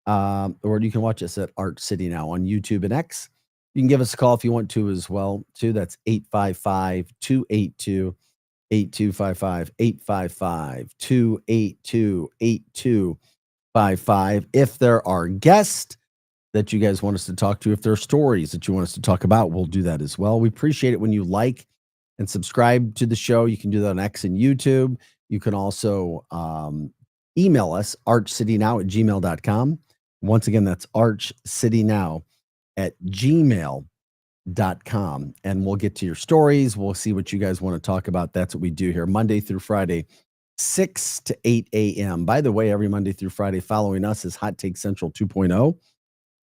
or you can watch us at Arch City Now on YouTube and X. You can give us a call if you want to as well, too. That's 855-282-8255, 855-282-8255. If there are guests that you guys want us to talk to, if there are stories that you want us to talk about, we'll do that as well. We appreciate it when you like and subscribe to the show. You can do that on X and YouTube. You can also email us, archcitynow@gmail.com. Once again, that's archcitynow@gmail.com. And we'll get to your stories. We'll see what you guys want to talk about. That's what we do here, Monday through Friday, 6 to 8 a.m. By the way, every Monday through Friday following us is Hot Take Central 2.0.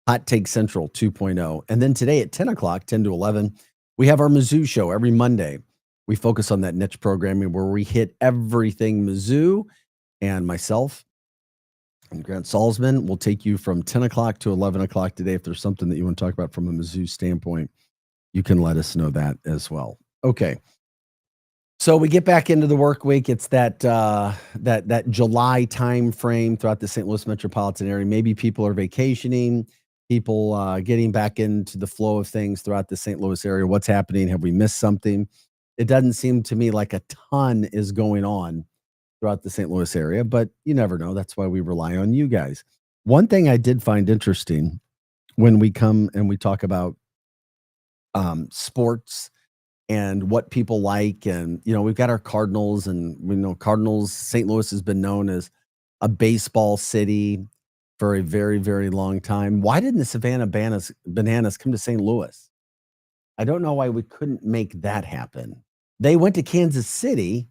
Hot Take Central 2.0. And then today at 10 o'clock, 10 to 11, we have our Mizzou show every Monday. We focus on that niche programming where we hit everything Mizzou, and myself and Grant Salzman will take you from 10 o'clock to 11 o'clock today. If there's something that you want to talk about from a Mizzou standpoint, you can let us know that as well. Okay. So we get back into the work week. It's that that July time frame throughout the St. Louis metropolitan area. Maybe people are vacationing, people getting back into the flow of things throughout the St. Louis area. What's happening? Have we missed something? It doesn't seem to me like a ton is going on throughout the St. Louis area, but you never know. That's why we rely on you guys. One thing I did find interesting when we come and we talk about sports and what people like, and we've got our Cardinals, and we know Cardinals. St. Louis has been known as a baseball city for a very, very long time. Why didn't the Savannah Bananas come to St. Louis? I don't know why we couldn't make that happen. They went to Kansas City,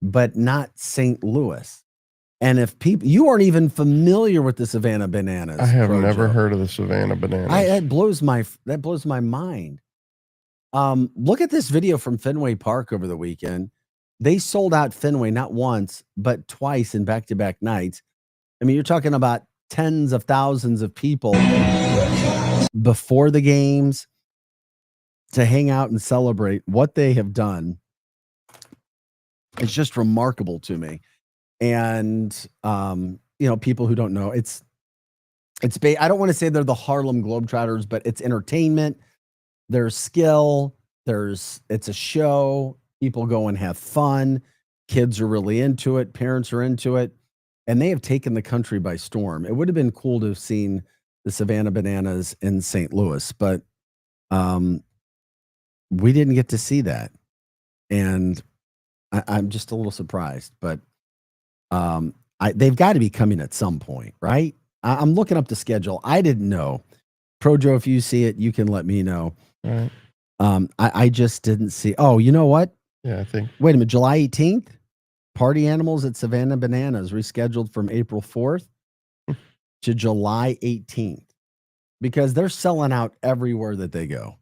but not St. Louis. And if you aren't even familiar with the Savannah Bananas, I have never heard of the Savannah Bananas. That blows my mind. Look at this video from Fenway Park over the weekend. They sold out Fenway not once, but twice in back-to-back nights. I mean, you're talking about tens of thousands of people before the games to hang out and celebrate what they have done. It's just remarkable to me. And, people who don't know, I don't want to say they're the Harlem Globetrotters, but it's entertainment. There's skill. It's a show. People go and have fun. Kids are really into it. Parents are into it. And they have taken the country by storm. It would have been cool to have seen the Savannah Bananas in St. Louis, but we didn't get to see that. And I'm just a little surprised, but they've got to be coming at some point, right? I'm looking up the schedule. I didn't know. Projo, if you see it, you can let me know. Right. I just didn't see. Oh, you know what? Yeah, I think. Wait a minute. July 18th, Party Animals at Savannah Bananas rescheduled from April 4th to July 18th because they're selling out everywhere that they go.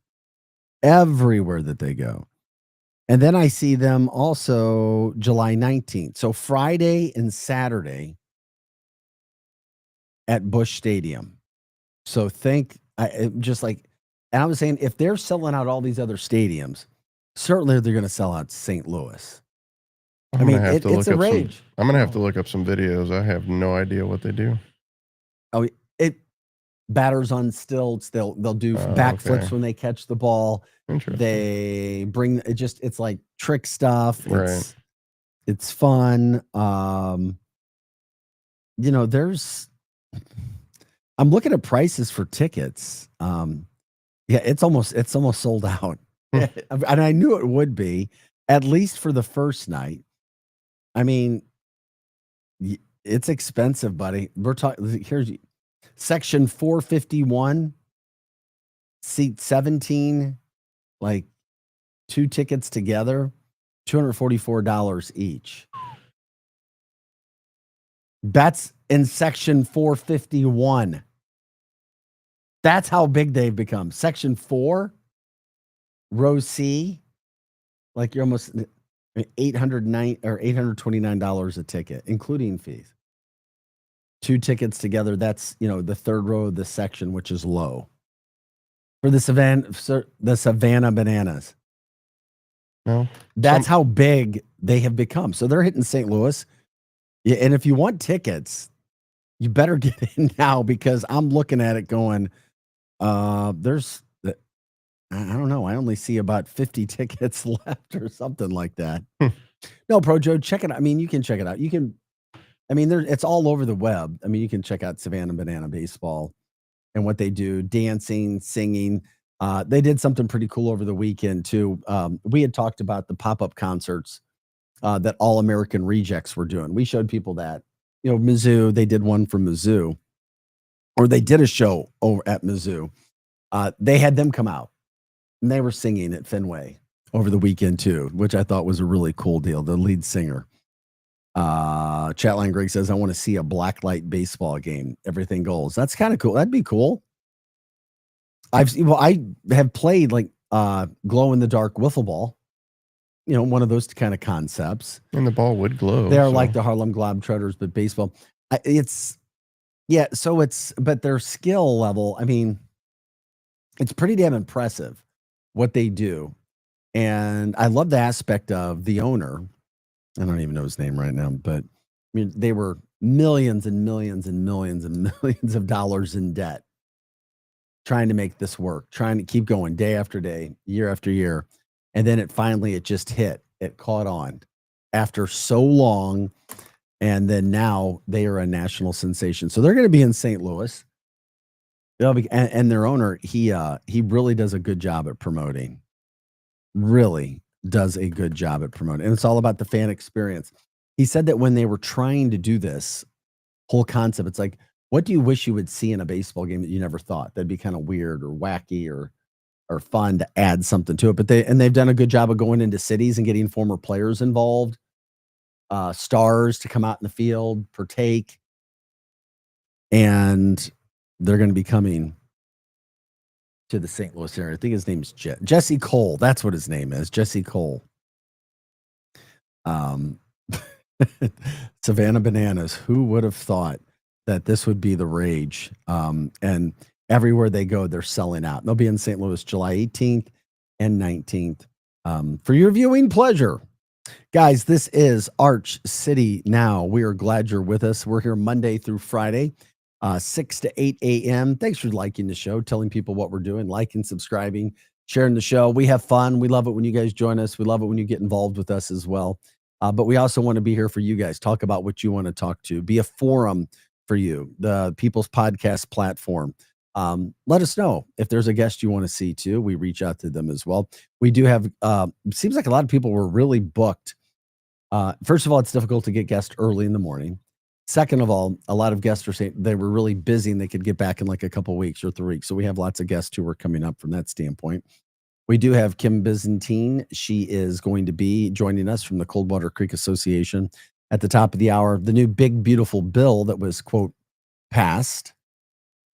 Everywhere that they go. And then I see them also July 19th. So Friday and Saturday at Busch Stadium. So and I was saying, if they're selling out all these other stadiums, certainly they're going to sell out St. Louis. It's a rage. I'm going to have to look up some videos. I have no idea what they do. Oh, batters on stilts. They'll do backflips when they catch the ball. They bring it's like trick stuff. It's fun. I'm looking at prices for tickets. It's almost sold out. And I knew it would be, at least for the first night. I mean, it's expensive, buddy. We're talking, here's section 451, seat 17, like 2 tickets together, $244 each. That's in section 451. That's how big they've become. Section 4, row C, like you're almost $829 a ticket, including fees. 2 tickets together, that's, the third row of the section, which is low. For the Savannah Bananas. No. That's how big they have become. So they're hitting St. Louis. Yeah, and if you want tickets, you better get in now, because I'm looking at it going, I don't know. I only see about 50 tickets left or something like that. No, Pro Joe, check it out. I mean, you can check it out. It's all over the web. I mean, you can check out Savannah Banana Baseball and what they do, dancing, singing. They did something pretty cool over the weekend too. We had talked about the pop-up concerts that All American Rejects were doing. We showed people that, Mizzou, they did one from Mizzou, or they did a show over at Mizzou. They had them come out and they were singing at Fenway over the weekend too, which I thought was a really cool deal. The lead singer. Chatline Greg says, I want to see a blacklight baseball game. Everything goes. That's kind of cool. That'd be cool. I have played like glow in the dark wiffle ball, one of those kind of concepts. And the ball would glow. They're like the Harlem Globetrotters, but baseball. But their skill level, I mean, it's pretty damn impressive what they do. And I love the aspect of the owner. I don't even know his name right now, but I mean, they were millions and millions and millions and millions of dollars in debt trying to make this work, trying to keep going day after day, year after year. And then it just hit. It caught on after so long. And then now they are a national sensation. So they're going to be in St. Louis. And their owner, he really does a good job at promoting. Really does a good job at promoting. And it's all about the fan experience. He said that when they were trying to do this whole concept, it's like, what do you wish you would see in a baseball game that you never thought? That'd be kind of weird or wacky or fun to add something to it. But they've done a good job of going into cities and getting former players involved, stars to come out in the field, partake. And they're going to be coming to the St. Louis area. I think his name's Jesse Cole. That's what his name is. Jesse Cole. Savannah Bananas. Who would have thought that this would be the rage? And everywhere they go, they're selling out. They'll be in St. Louis July 18th and 19th for your viewing pleasure. Guys, this is Arch City Now. We are glad you're with us. We're here Monday through Friday. 6 to 8 a.m. Thanks for liking the show, telling people what we're doing, liking, subscribing, sharing the show. We have fun. We love it when you guys join us. We love it when you get involved with us as well. But we also want to be here for you guys. Talk about what you want to talk to. Be a forum for you, the People's Podcast platform. Let us know if there's a guest you want to see too. We reach out to them as well. We do have, seems like a lot of people were really booked. First of all, it's difficult to get guests early in the morning. Second of all, a lot of guests are saying they were really busy and they could get back in like a couple of weeks or 3 weeks. So we have lots of guests who are coming up from that standpoint. We do have Kim Byzantine. She is going to be joining us from the Coldwater Creek Association at the top of the hour. The new big, beautiful bill that was, quote, passed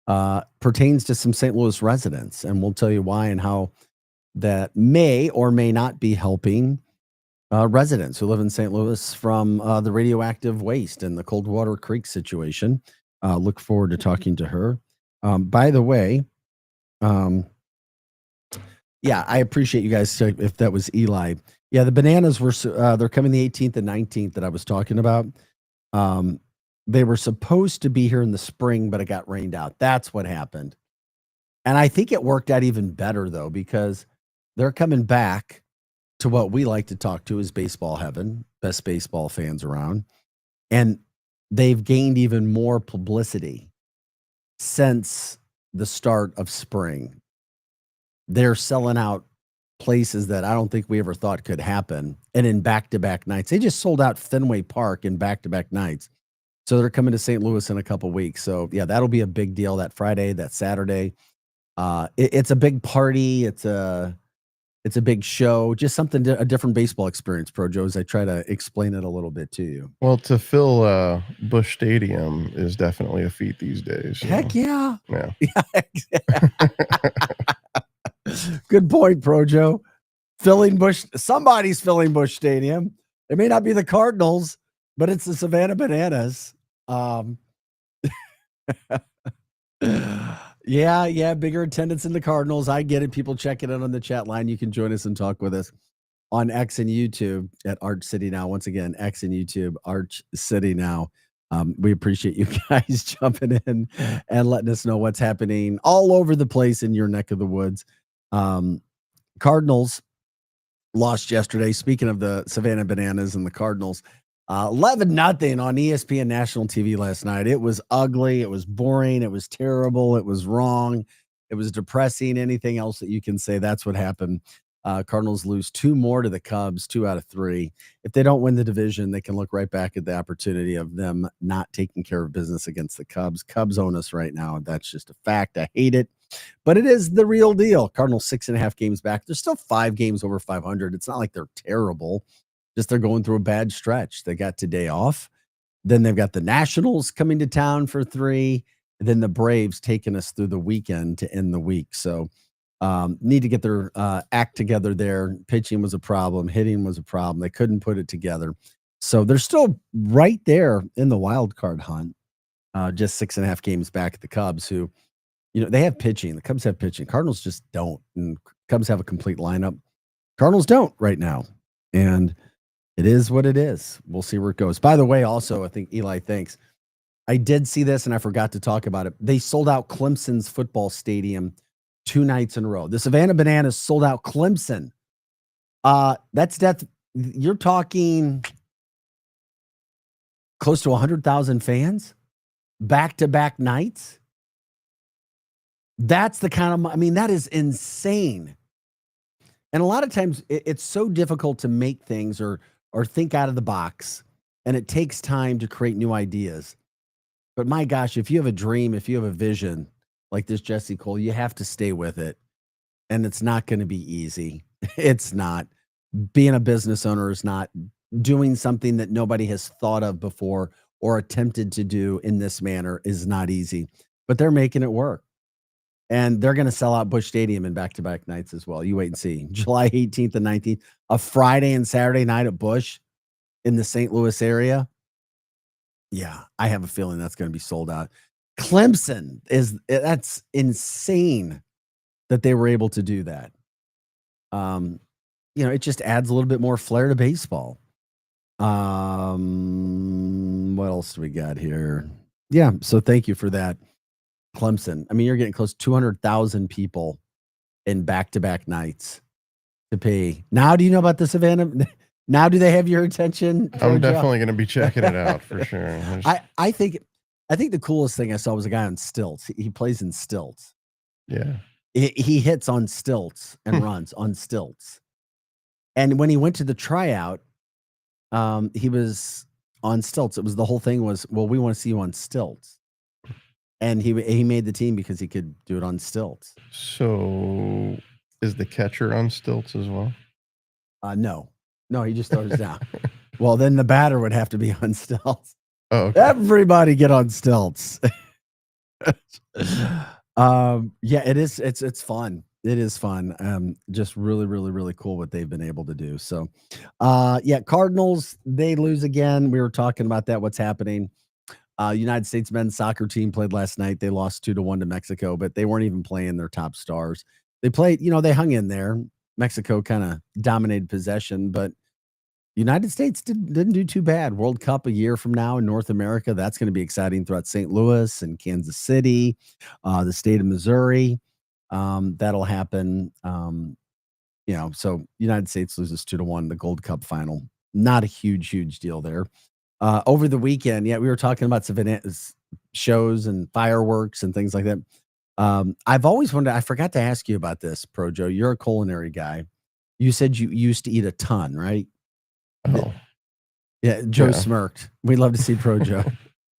pertains to some St. Louis residents. And we'll tell you why and how that may or may not be helping residents who live in St. Louis from the radioactive waste and the Coldwater Creek situation. Look forward to talking to her. By the way, yeah, I appreciate you guys. If that was Eli, yeah, the bananas were they're coming the 18th and 19th that I was talking about. They were supposed to be here in the spring, but it got rained out. That's what happened. And I think it worked out even better though, because they're coming back to what we like to talk to is baseball heaven, best baseball fans around. And they've gained even more publicity since the start of spring. They're selling out places that I don't think we ever thought could happen. And in back-to-back nights, they just sold out Fenway Park in back-to-back nights. So they're coming to St. Louis in a couple weeks. So yeah, that'll be a big deal that Friday, that Saturday. It's a big party. It's a It's a big show, just something, a different baseball experience, Pro Joe, as I try to explain it a little bit to you. Well, to fill Busch Stadium is definitely a feat these days. Heck yeah. Yeah. Good point, Pro Joe. Somebody's filling Busch Stadium. It may not be the Cardinals, but it's the Savannah Bananas. Yeah, bigger attendance in the Cardinals. I get it. People checking in on the chat line. You can join us and talk with us on X and YouTube at Arch City Now. Once again, X and YouTube, Arch City Now. We appreciate you guys jumping in and letting us know what's happening all over the place in your neck of the woods. Cardinals lost yesterday. Speaking of the Savannah Bananas and the Cardinals, 11-0 on ESPN national TV last night. It was ugly. It was boring. It was terrible. It was wrong. It was depressing. Anything else that you can say, that's what happened. Cardinals lose 2 more to the Cubs, 2 out of 3. If they don't win the division, they can look right back at the opportunity of them not taking care of business against the Cubs. Cubs own us right now. That's just a fact. I hate it, but it is the real deal. Cardinals 6.5 games back. They're still 5 games over 500. It's not like they're terrible. Just they're going through a bad stretch. They got today off. Then they've got the Nationals coming to town for 3. And then the Braves taking us through the weekend to end the week. So need to get their act together there. Pitching was a problem. Hitting was a problem. They couldn't put it together. So they're still right there in the wild card hunt. Just 6.5 games back at the Cubs, who, they have pitching. The Cubs have pitching. Cardinals just don't. And Cubs have a complete lineup. Cardinals don't right now. And it is what it is. We'll see where it goes. By the way, also, I think Eli thinks I did see this and I forgot to talk about it. They sold out Clemson's football stadium 2 nights in a row. The Savannah Bananas sold out Clemson. That's death. You're talking close to 100,000 fans back-to-back nights. That's the kind of, that is insane. And a lot of times it's so difficult to make things or think out of the box, and it takes time to create new ideas. But my gosh, if you have a dream, if you have a vision like this, Jesse Cole, you have to stay with it. And it's not going to be easy. It's not. Being a business owner is not. Doing something that nobody has thought of before or attempted to do in this manner is not easy. But they're making it work. And they're going to sell out Busch Stadium in back-to-back nights as well. You wait and see. July 18th and 19th, a Friday and Saturday night at Busch in the St. Louis area. Yeah, I have a feeling that's going to be sold out. Clemson that's insane that they were able to do that. It just adds a little bit more flair to baseball. What else do we got here? Yeah, so thank you for that. Clemson. You're getting close to 200,000 people in back-to-back nights to pay. Now, do you know about the Savannah? Now, do they have your attention? I'm definitely going to be checking it out for sure. I think the coolest thing I saw was a guy on stilts. He plays in stilts. Yeah. He hits on stilts and runs on stilts. And when he went to the tryout, he was on stilts. It was the whole thing was, well, we want to see you on stilts. And he made the team because he could do it on stilts. So is the catcher on stilts as well? No, he just throws down. Well, then the batter would have to be on stilts. Oh, okay. Everybody get on stilts. Yeah, it is. It's fun. It is fun. Just really, really, really cool what they've been able to do. So, yeah, Cardinals, they lose again. We were talking about that. What's happening? United States men's soccer team played last night. They lost 2-1 to Mexico, but they weren't even playing their top stars. They played, they hung in there. Mexico kind of dominated possession, but United States didn't do too bad. World Cup a year from now in North America. That's going to be exciting throughout St. Louis and Kansas City, the state of Missouri. That'll happen. So United States loses 2-1, the Gold Cup final. Not a huge deal there. Over the weekend, we were talking about Savannah's shows and fireworks and things like that. I've always wondered, I forgot to ask you about this, Pro Joe. You're a culinary guy. You said you used to eat a ton, right? Oh. Yeah, Joe smirked. We'd love to see Pro Joe.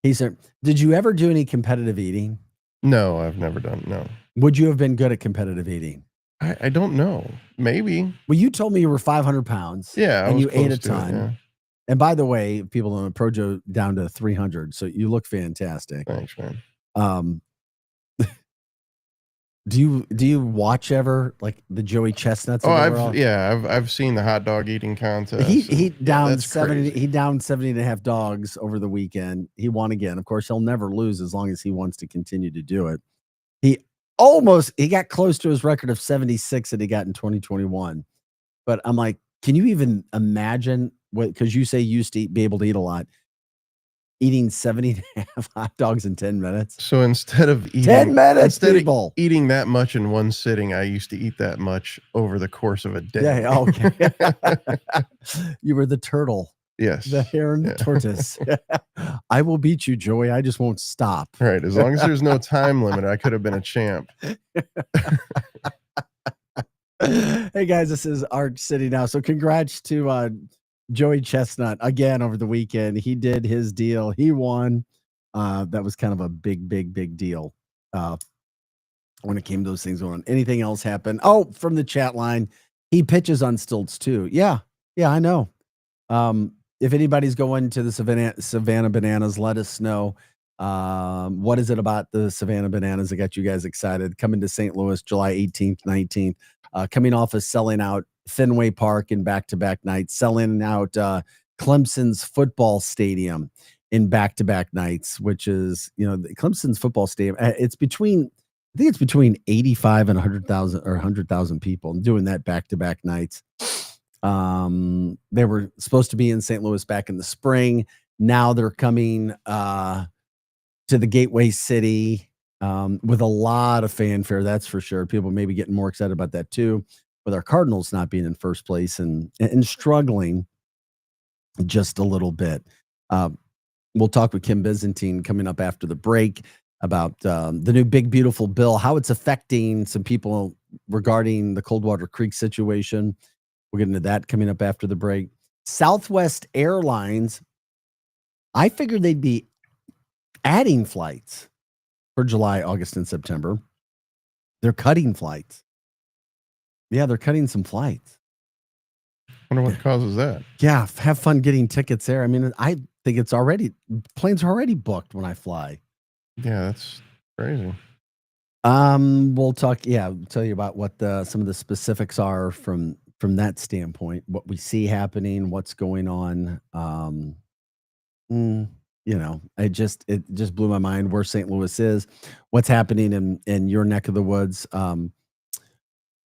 He said, did you ever do any competitive eating? No, I've never done. No. Would you have been good at competitive eating? I don't know. Maybe. Well, you told me you were 500 pounds. Yeah. And was you ate close a to it, ton. yeah. And by the way, people on Projo down to 300. So you look fantastic. Thanks, man. Do you watch ever like the Joey Chestnuts? Oh, I've seen the hot dog eating contest. He downed that's 70. crazy. He downed 70 and a half dogs over the weekend. He won again. Of course, he'll never lose as long as he wants to continue to do it. He got close to his record of 76 that he got in 2021. But I'm like, can you even imagine what? Because you say you used to be able to eat a lot. Eating 70 and a half hot dogs in 10 minutes. So instead of eating 10 minutes, people. Of eating that much in one sitting, I used to eat that much over the course of a day. Yeah, okay. You were the turtle. Yes. The heron tortoise. I will beat you, Joey. I just won't stop. Right. As long as there's no time limit, I could have been a champ. Hey guys, this is Arch City now. So congrats to Joey Chestnut again over the weekend. He did his deal. He won. That was kind of a big deal when it came to those things going on. Anything else happen? Oh, from the chat line, he pitches on stilts too. Yeah, I know. If anybody's going to the Savannah Bananas, let us know. What is it about the Savannah Bananas that got you guys excited? Coming to St. Louis, July 18th, 19th. Coming off of selling out Fenway Park in back-to-back nights, selling out Clemson's football stadium in back-to-back nights, which is, Clemson's football stadium. I think it's between 85 and 100,000 or 100,000 people doing that back-to-back nights. They were supposed to be in St. Louis back in the spring. Now they're coming to the Gateway City with a lot of fanfare. That's for sure. People may be getting more excited about that too, with our Cardinals not being in first place and struggling just a little bit. We'll talk with Kim Byzantine coming up after the break about the new big, beautiful bill, how it's affecting some people regarding the Coldwater Creek situation. We'll get into that coming up after the break. Southwest Airlines, I figured they'd be adding flights for July, August, and September. They're cutting flights. Yeah, they're cutting some flights. Wonder what causes that. Yeah, have fun getting tickets there. I mean, I think planes are already booked when I fly. Yeah, that's crazy. We'll talk. Yeah, tell you about what some of the specifics are from that standpoint, what we see happening, what's going on. It just blew my mind where St. Louis is, what's happening in your neck of the woods,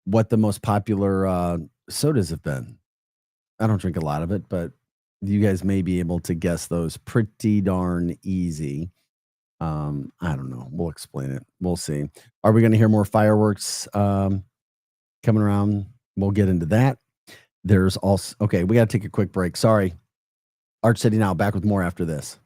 what the most popular sodas have been. I don't drink a lot of it, but you guys may be able to guess those pretty darn easy. I don't know. We'll explain it. We'll see. Are we going to hear more fireworks coming around? We'll get into that. There's also, okay, we got to take a quick break. Sorry. Arch City Now, back with more after this.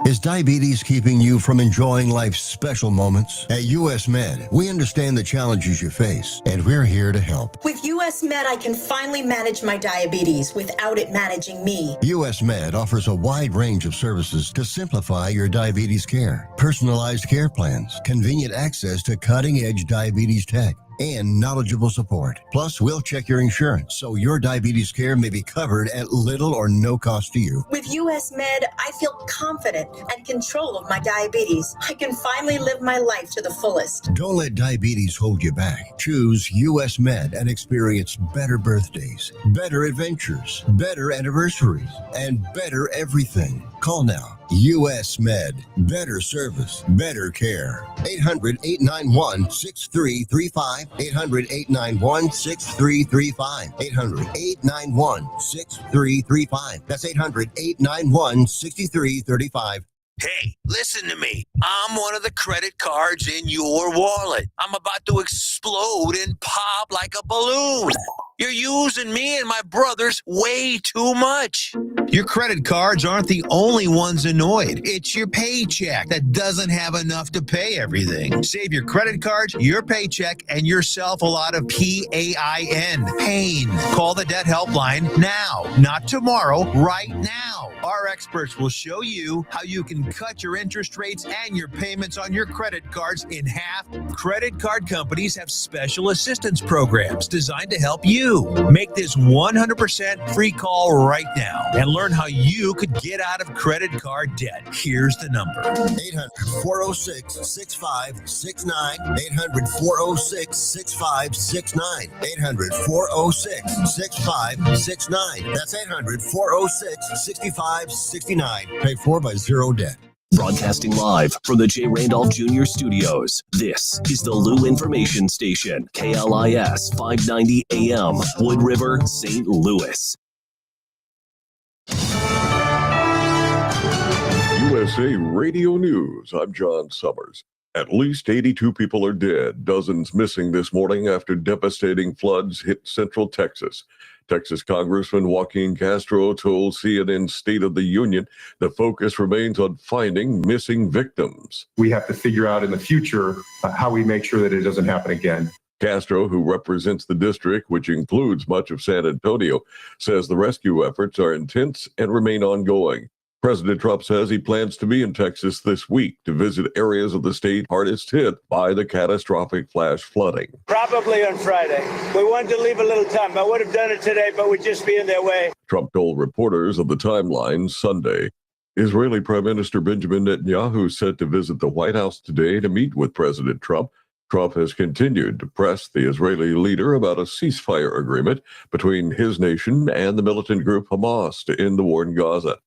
Is diabetes keeping you from enjoying life's special moments? At US Med, we understand the challenges you face, and we're here to help. With US Med, I can finally manage my diabetes without it managing me. US Med offers a wide range of services to simplify your diabetes care. Personalized care plans, convenient access to cutting-edge diabetes tech, and knowledgeable support. Plus, we'll check your insurance so your diabetes care may be covered at little or no cost to you. With US Med, I feel confident and control of my diabetes. I can finally live my life to the fullest. Don't let diabetes hold you back. Choose US Med and experience better birthdays, better adventures, better anniversaries, and better everything. Call now. US Med. Better service, better care. 800-891-6335. 800-891-6335. 800-891-6335. That's 800-891-6335. Hey, listen to me. I'm one of the credit cards in your wallet. I'm about to explode and pop like a balloon. You're using me and my brothers way too much. Your credit cards aren't the only ones annoyed. It's your paycheck that doesn't have enough to pay everything. Save your credit cards, your paycheck, and yourself a lot of PAIN. Pain. Call the debt helpline now. Not tomorrow, right now. Our experts will show you how you can cut your interest rates and your payments on your credit cards in half. Credit card companies have special assistance programs designed to help you. Make this 100% free call right now and learn how you could get out of credit card debt. Here's the number. 800-406-6569. 800-406-6569. 800-406-6569. That's 800-406-6569. Paid for by Zero Debt. Broadcasting live from the J. Randolph Jr. Studios, this is the Lou Information Station, KLIS 590 AM, Wood River, St. Louis. USA Radio News, I'm John Summers. At least 82 people are dead, dozens missing this morning after devastating floods hit central Texas. Texas Congressman Joaquin Castro told CNN State of the Union the focus remains on finding missing victims. We have to figure out in the future how we make sure that it doesn't happen again. Castro, who represents the district, which includes much of San Antonio, says the rescue efforts are intense and remain ongoing. President Trump says he plans to be in Texas this week to visit areas of the state hardest hit by the catastrophic flash flooding. Probably on Friday. We wanted to leave a little time. I would have done it today, but we'd just be in their way. Trump told reporters of the timeline Sunday. Israeli Prime Minister Benjamin Netanyahu set to visit the White House today to meet with President Trump. Trump has continued to press the Israeli leader about a ceasefire agreement between his nation and the militant group Hamas to end the war in Gaza.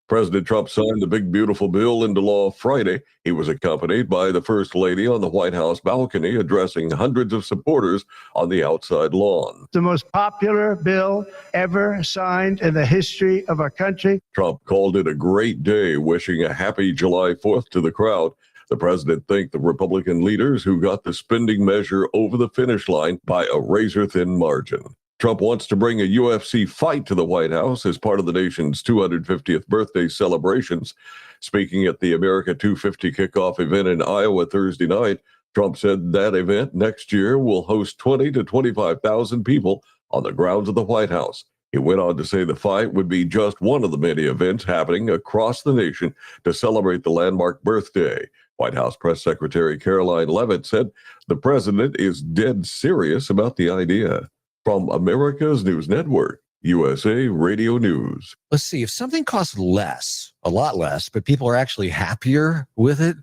President Trump signed the big, beautiful bill into law Friday. He was accompanied by the First Lady on the White House balcony, addressing hundreds of supporters on the outside lawn. The most popular bill ever signed in the history of our country. Trump called it a great day, wishing a happy July 4th to the crowd. The president thanked the Republican leaders who got the spending measure over the finish line by a razor-thin margin. Trump wants to bring a UFC fight to the White House as part of the nation's 250th birthday celebrations. Speaking at the America 250 kickoff event in Iowa Thursday night, Trump said that event next year will host 20 to 25,000 people on the grounds of the White House. He went on to say the fight would be just one of the many events happening across the nation to celebrate the landmark birthday. White House Press Secretary Caroline Leavitt said the president is dead serious about the idea. From America's News Network, USA Radio News. Let's see, if something costs less, a lot less, but people are actually happier with it,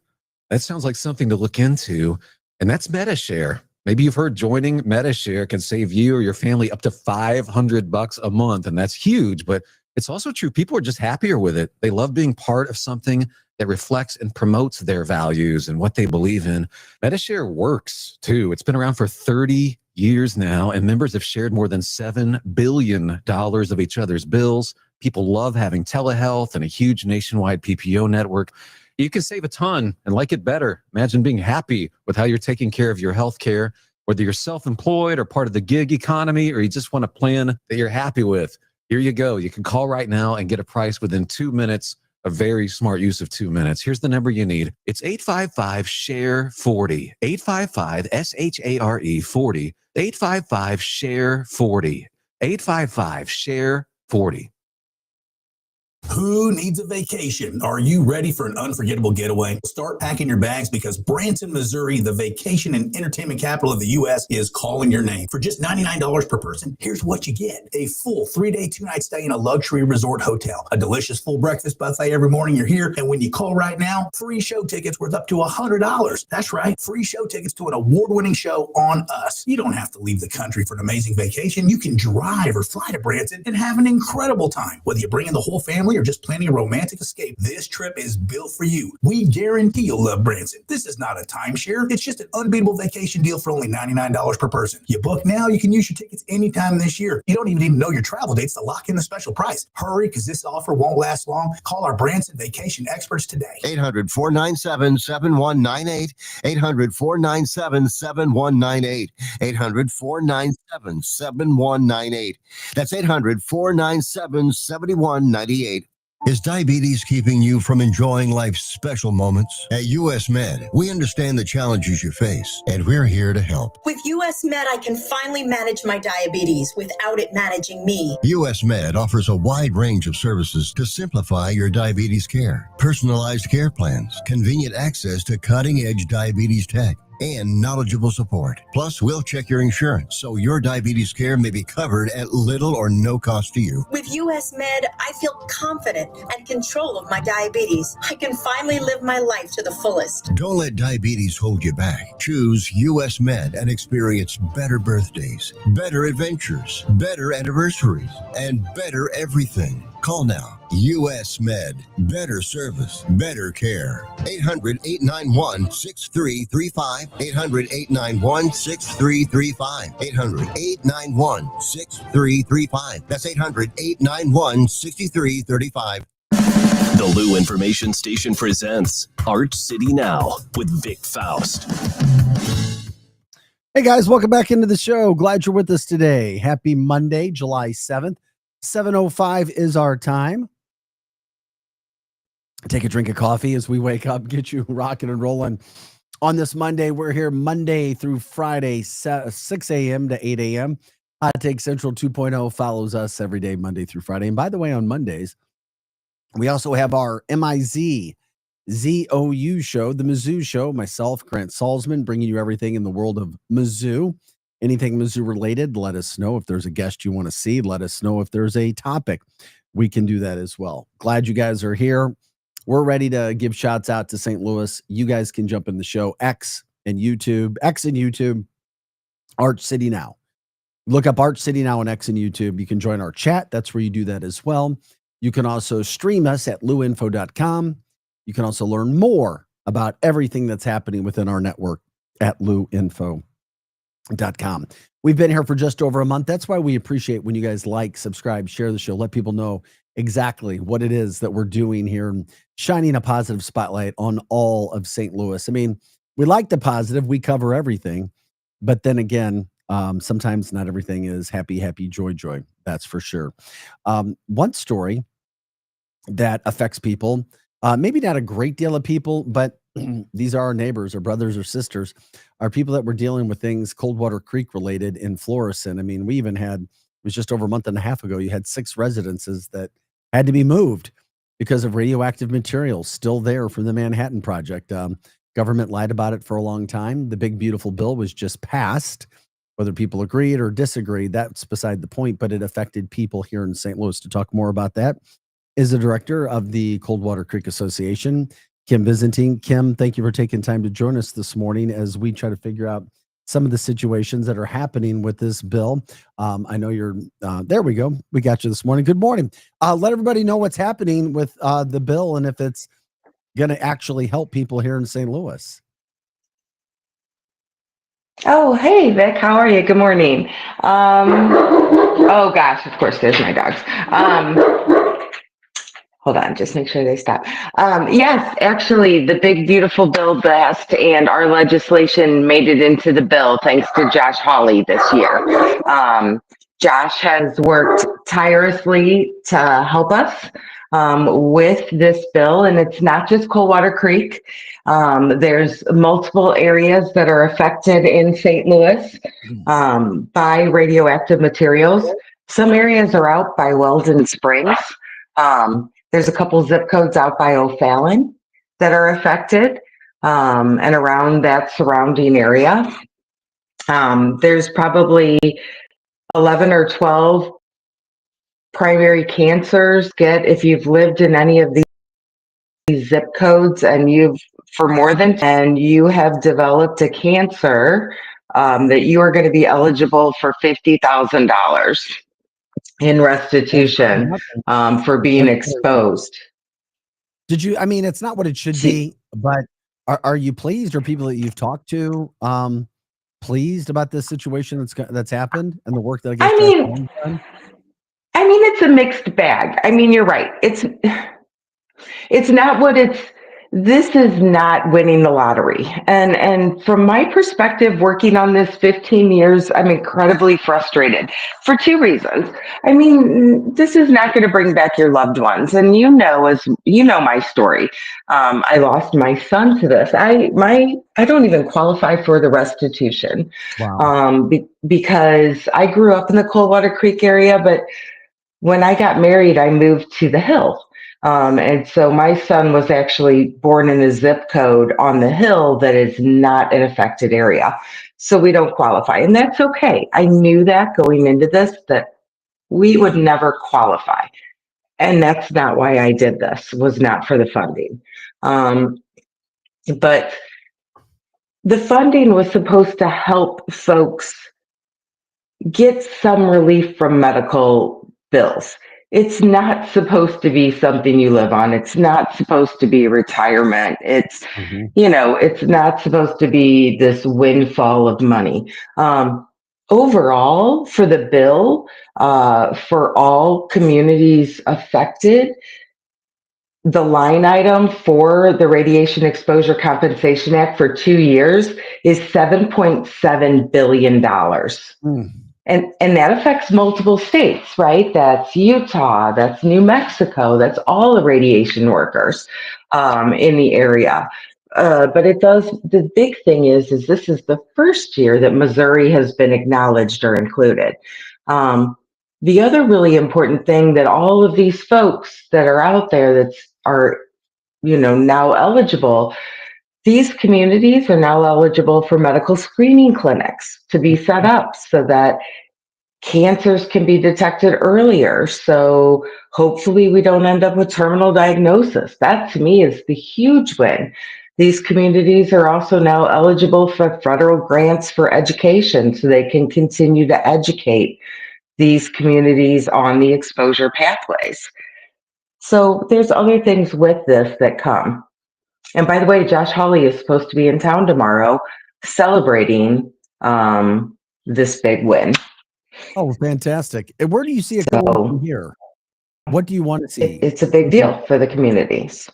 that sounds like something to look into. And that's MetaShare. Maybe you've heard joining MetaShare can save you or your family up to $500 a month. And that's huge, but it's also true. People are just happier with it. They love being part of something that reflects and promotes their values and what they believe in. MetaShare works too. It's been around for 30 years now, and members have shared more than $7 billion of each other's bills. People love having telehealth and a huge nationwide PPO network. You can save a ton and like it better. Imagine being happy with how you're taking care of your health care, whether you're self-employed or part of the gig economy, or you just want a plan that you're happy with. Here you go. You can call right now and get a price within 2 minutes. A very smart use of 2 minutes. Here's the number you need. It's 855-SHARE-40. 855-SHARE-40. 855-SHARE-40. 855-SHARE-40. Who needs a vacation? Are you ready for an unforgettable getaway? Start packing your bags because Branson, Missouri, the vacation and entertainment capital of the U.S., is calling your name. For just $99 per person, here's what you get. A full 3-day, 2-night stay in a luxury resort hotel, a delicious full breakfast buffet every morning you're here, and when you call right now, free show tickets worth up to $100. That's right, free show tickets to an award-winning show on us. You don't have to leave the country for an amazing vacation. You can drive or fly to Branson and have an incredible time. Whether you bring in the whole family or just planning a romantic escape, this trip is built for you. We guarantee you'll love Branson. This is not a timeshare. It's just an unbeatable vacation deal for only $99 per person. You book now, you can use your tickets anytime this year. You don't even need to know your travel dates to lock in the special price. Hurry, because this offer won't last long. Call our Branson vacation experts today. 800-497-7198. 800-497-7198. 800-497-7198. That's 800-497-7198. Is diabetes keeping you from enjoying life's special moments? At US Med, we understand the challenges you face, and we're here to help. With US Med, I can finally manage my diabetes without it managing me. US Med offers a wide range of services to simplify your diabetes care. Personalized care plans, convenient access to cutting-edge diabetes tech, and knowledgeable support. Plus, we'll check your insurance so your diabetes care may be covered at little or no cost to you. With US Med, I feel confident and control of my diabetes. I can finally live my life to the fullest. Don't let diabetes hold you back. Choose US Med and experience better birthdays, better adventures, better anniversaries, and better everything. Call now. US Med. Better service, better care. 800-891-6335. 800-891-6335. 800-891-6335. That's 800-891-6335. The Lou Information Station presents Arch City Now with Vic Faust. Hey guys, welcome back into the show. Glad you're with us today. Happy Monday, July 7th. 7:05 is our time. Take a drink of coffee as we wake up, get you rocking and rolling. On this Monday, we're here Monday through Friday, 6 a.m. to 8 a.m. Hot Take Central 2.0 follows us every day, Monday through Friday. And by the way, on Mondays, we also have our MIZ ZOU show, the Mizzou show. Myself, Grant Salzman, bringing you everything in the world of Mizzou. Anything Mizzou related, let us know. If there's a guest you want to see, let us know. If there's a topic, we can do that as well. Glad you guys are here. We're ready to give shouts out to St. Louis. You guys can jump in the show. X and YouTube, Arch City Now. Look up Arch City Now on X and YouTube. You can join our chat. That's where you do that as well. You can also stream us at luinfo.com. You can also learn more about everything that's happening within our network at luinfo.com. We've been here for just over a month. That's why we appreciate when you guys like, subscribe, share the show, let people know exactly what it is that we're doing here and shining a positive spotlight on all of St. Louis. I mean, we like the positive, we cover everything, but then again, sometimes not everything is happy, joy. That's for sure. One story that affects people, maybe not a great deal of people, but these are our neighbors or brothers or sisters, are people that were dealing with things Coldwater Creek related in Florissant. I mean, we even had, it was just over a month and a half ago, you had 6 residences that had to be moved because of radioactive material still there from the Manhattan Project. Government lied about it for a long time. The big, beautiful bill was just passed. Whether people agreed or disagreed, that's beside the point, but it affected people here in St. Louis. To talk more about that is the director of the Coldwater Creek Association, Kim Byzantine. Kim, thank you for taking time to join us this morning as we try to figure out some of the situations that are happening with this bill. I know you're, there we go. We got you this morning. Good morning. Let everybody know what's happening with the bill and if it's going to actually help people here in St. Louis. Oh, hey, Vic. How are you? Good morning. Oh, gosh, of course, there's my dogs. Hold on, just make sure they stop. Yes, actually, the big, beautiful bill passed, and our legislation made it into the bill thanks to Josh Hawley this year. Josh has worked tirelessly to help us with this bill, and it's not just Coldwater Creek. There's multiple areas that are affected in St. Louis by radioactive materials. Some areas are out by Weldon Springs. There's a couple zip codes out by O'Fallon that are affected and around that surrounding area. There's probably 11 or 12 primary cancers if you've lived in any of these zip codes and you have developed a cancer, that you are going to be eligible for $50,000 in restitution for being exposed. Did you, I mean, it's not what it should be, but are you pleased, or people that you've talked to pleased about this situation that's happened and the work that I guess I mean, it's a mixed bag. I mean, you're right. It's not what this is not winning the lottery. And from my perspective, working on this 15 years, I'm incredibly frustrated for two reasons. I mean, this is not going to bring back your loved ones. And as you know my story. I lost my son to this. I don't even qualify for the restitution. Wow. Because I grew up in the Coldwater Creek area, but when I got married, I moved to the Hill. And so my son was actually born in a zip code on the Hill that is not an affected area. So we don't qualify. And that's okay. I knew that going into this, that we would never qualify. And that's not why I did this, was not for the funding. But the funding was supposed to help folks get some relief from medical bills. It's not supposed to be something you live on. It's not supposed to be retirement. It's, it's not supposed to be this windfall of money. Overall, for the bill, for all communities affected, the line item for the Radiation Exposure Compensation Act for 2 years is $7.7 billion. And that affects multiple states, right? That's Utah, that's New Mexico, that's all the radiation workers in the area. But it does, the big thing is this is the first year that Missouri has been acknowledged or included. The other really important thing that all of these folks that are out there are now eligible, these communities are now eligible for medical screening clinics to be set up so that cancers can be detected earlier. So hopefully we don't end up with terminal diagnosis. That to me is the huge win. These communities are also now eligible for federal grants for education so they can continue to educate these communities on the exposure pathways. So there's other things with this that come. And by the way, Josh Hawley is supposed to be in town tomorrow celebrating this big win. Oh, fantastic. And where do you see it going from here? What do you want to see? It's a big deal for the communities.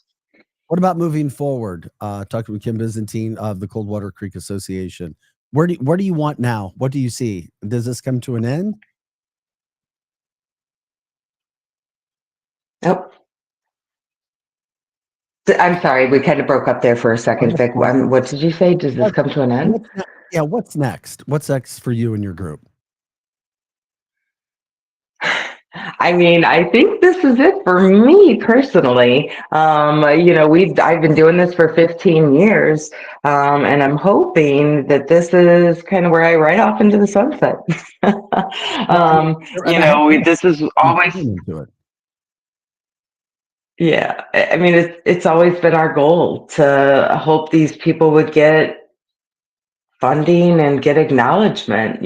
What about moving forward? Talking with Kim Byzantine of the Coldwater Creek Association. Where do you want now? What do you see? Does this come to an end? Nope. I'm sorry, we kind of broke up there for a second, Vic. What did you say? Does this come to an end? What's next? What's next for you and your group? I mean, I think this is it for me personally. I've been doing this for 15 years, and I'm hoping that this is kind of where I ride off into the sunset. This is always. Yeah, I mean, it's always been our goal to hope these people would get funding and get acknowledgement,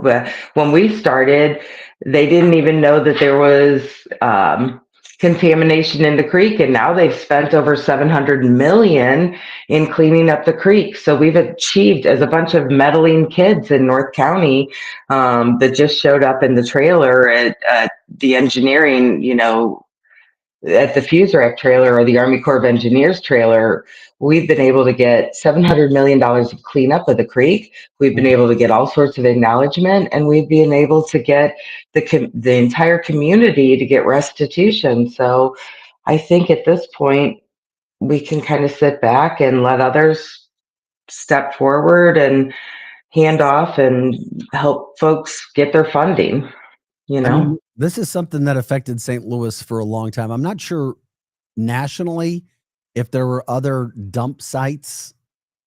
but when we started, they didn't even know that there was contamination in the creek, and now they've spent over $700 million in cleaning up the creek. So we've achieved, as a bunch of meddling kids in North County that just showed up in the trailer at the engineering, at the FUSERAC trailer or the Army Corps of Engineers trailer, we've been able to get $700 million of cleanup of the creek. We've been able to get all sorts of acknowledgement, and we've been able to get the entire community to get restitution. So I think at this point, we can kind of sit back and let others step forward and hand off and help folks get their funding, I mean, this is something that affected St. Louis for a long time. I'm not sure nationally if there were other dump sites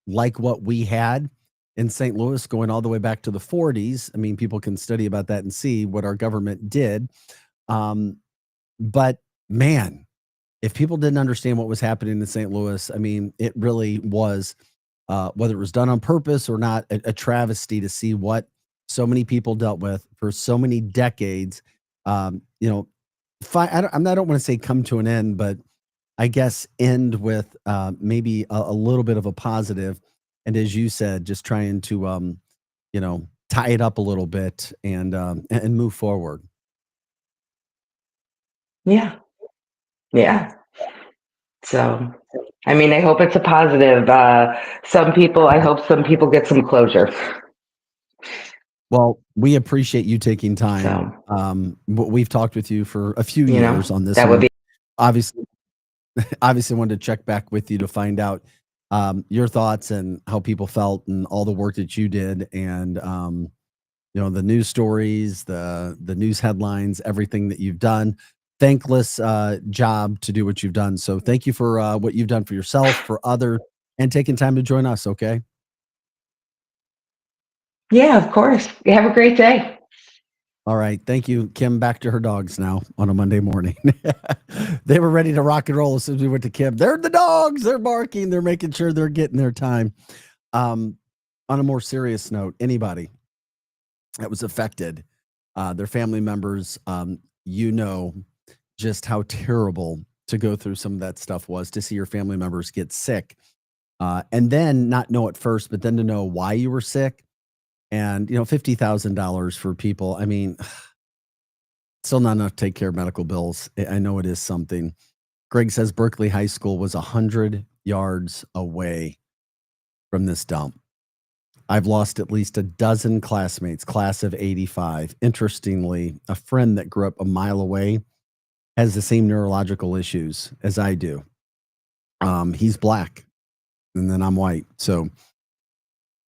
like what we had in St. Louis going all the way back to the 40s. I mean, people can study about that and see what our government did. But man, if people didn't understand what was happening in St. Louis, I mean, it really was, whether it was done on purpose or not, a travesty to see what so many people dealt with for so many decades. I don't want to say come to an end, but I guess end with maybe a little bit of a positive. And as you said, just trying to, tie it up a little bit and move forward. Yeah. So I mean, I hope it's a positive. I hope some people get some closure. Well, we appreciate you taking time. We've talked with you for a few You know, years on this. that would be obviously wanted to check back with you to find out your thoughts and how people felt and all the work that you did, and the news stories, the news headlines, everything that you've done. Thankless job to do what you've done. So thank you for what you've done for yourself, for others, and taking time to join us. Okay. Yeah, of course. You have a great day. All right. Thank you, Kim. Back to her dogs now on a Monday morning. They were ready to rock and roll as soon as we went to Kim. They're the dogs. They're barking. They're making sure they're getting their time. On a more serious note, anybody that was affected, their family members, just how terrible to go through some of that stuff was, to see your family members get sick, and then not know at first, but then to know why you were sick. And, $50,000 for people. I mean, still not enough to take care of medical bills. I know it is something. Greg says Berkeley High School was 100 yards away from this dump. I've lost at least a dozen classmates, class of 85. Interestingly, a friend that grew up a mile away has the same neurological issues as I do. He's black, and then I'm white. So,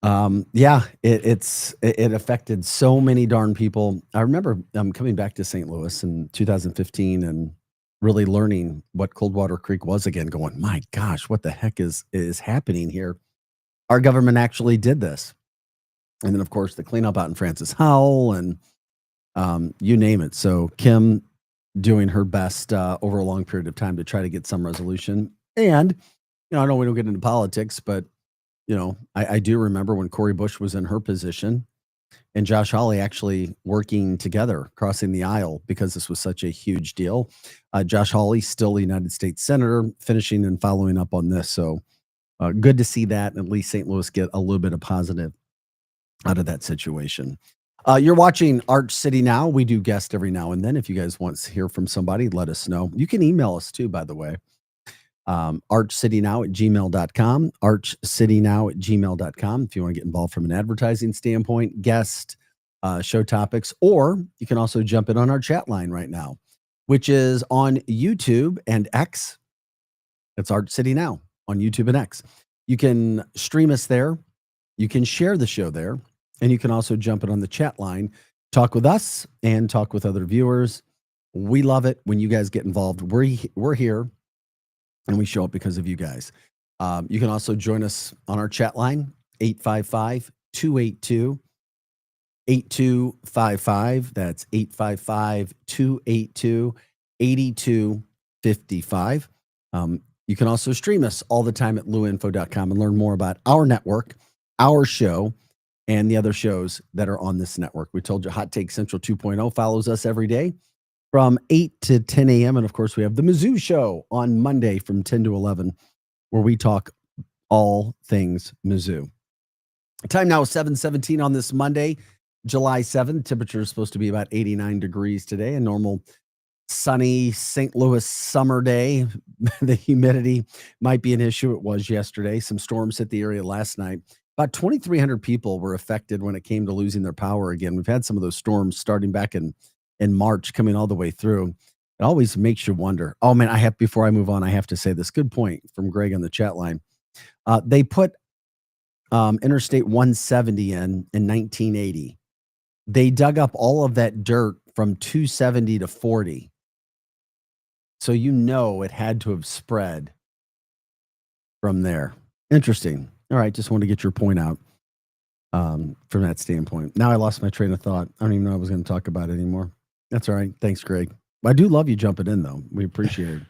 it affected so many darn people. I remember coming back to St. Louis in 2015 and really learning what Coldwater Creek was again, going, my gosh, what the heck is happening here? Our government actually did this. And then, of course, the cleanup out in Francis Howell and you name it. So Kim doing her best over a long period of time to try to get some resolution. And, I know we don't get into politics, but, I do remember when Cori Bush was in her position and Josh Hawley actually working together, crossing the aisle, because this was such a huge deal. Josh Hawley, still a United States Senator, finishing and following up on this. So good to see that, and at least St. Louis get a little bit of positive out of that situation. You're watching Arch City Now. We do guest every now and then. If you guys want to hear from somebody, let us know. You can email us too, by the way. archcitynow@gmail.com, archcitynow@gmail.com. If you want to get involved from an advertising standpoint, guest, show topics, or you can also jump in on our chat line right now, which is on YouTube and X. It's Arch City Now on YouTube and X. You can stream us there. You can share the show there. And you can also jump in on the chat line, talk with us and talk with other viewers. We love it when you guys get involved. We're here and we show up because of you guys. You can also join us on our chat line, 855-282-8255. That's 855-282-8255. You can also stream us all the time at luinfo.com and learn more about our network, our show, and the other shows that are on this network. We told you Hot Take Central 2.0 follows us every day from 8 to 10 a.m. And of course, we have the Mizzou Show on Monday from 10 to 11, where we talk all things Mizzou. Time now is 7:17 on this Monday, July 7th. Temperature is supposed to be about 89 degrees today, a normal sunny St. Louis summer day. The humidity might be an issue. It was yesterday. Some storms hit the area last night. About 2,300 people were affected when it came to losing their power again. We've had some of those storms starting back in March, coming all the way through. It always makes you wonder. Oh man, before I move on, I have to say this. Good point from Greg on the chat line. They put Interstate 170 in 1980. They dug up all of that dirt from 270 to 40. So it had to have spread from there. Interesting. All right, just wanted to get your point out from that standpoint. Now I lost my train of thought. I don't even know what I was going to talk about anymore. That's all right. Thanks, Greg. I do love you jumping in, though. We appreciate it.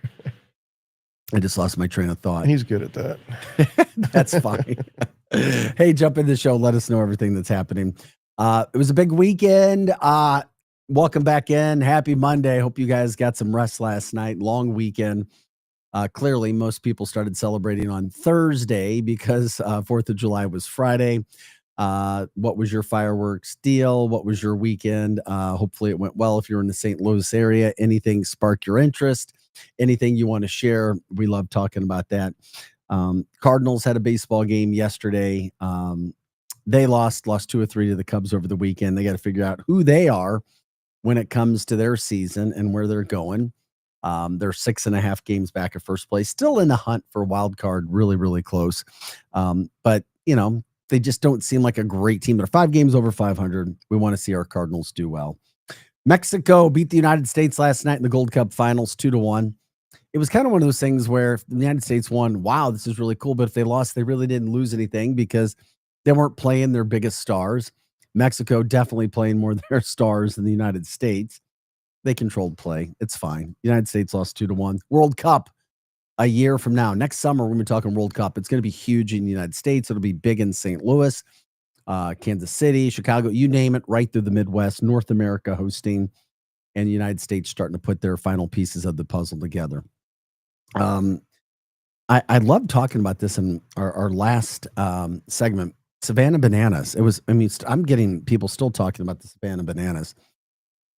I just lost my train of thought. He's good at that. That's fine. Hey, jump in the show. Let us know everything that's happening. It was a big weekend. Welcome back in. Happy Monday. Hope you guys got some rest last night. Long weekend. Clearly, most people started celebrating on Thursday because 4th of July was Friday. What was your fireworks deal? What was your weekend? Hopefully it went well. If you're in the St. Louis area, anything spark your interest? anything you want to share. We love talking about that. Cardinals had a baseball game yesterday. They lost 2 or 3 to the Cubs over the weekend. They got to figure out who they are when it comes to their season and where they're going. They're 6.5 games back at first place, still in the hunt for a wild card, really, really close. But, they just don't seem like a great team. They're 5 games over 500. We want to see our Cardinals do well. Mexico beat the United States last night in the Gold Cup finals 2-1. It was kind of one of those things where if the United States won, wow, this is really cool. But if they lost, they really didn't lose anything because they weren't playing their biggest stars. Mexico definitely playing more of their stars than the United States. They controlled play. It's fine. The United States lost 2-1. World Cup a year from now. Next summer, we're going to be talking World Cup. It's going to be huge in the United States. It'll be big in St. Louis, Kansas City, Chicago, you name it, right through the Midwest, North America hosting, and the United States starting to put their final pieces of the puzzle together. I love talking about this in our last segment, Savannah Bananas. I'm getting people still talking about the Savannah Bananas.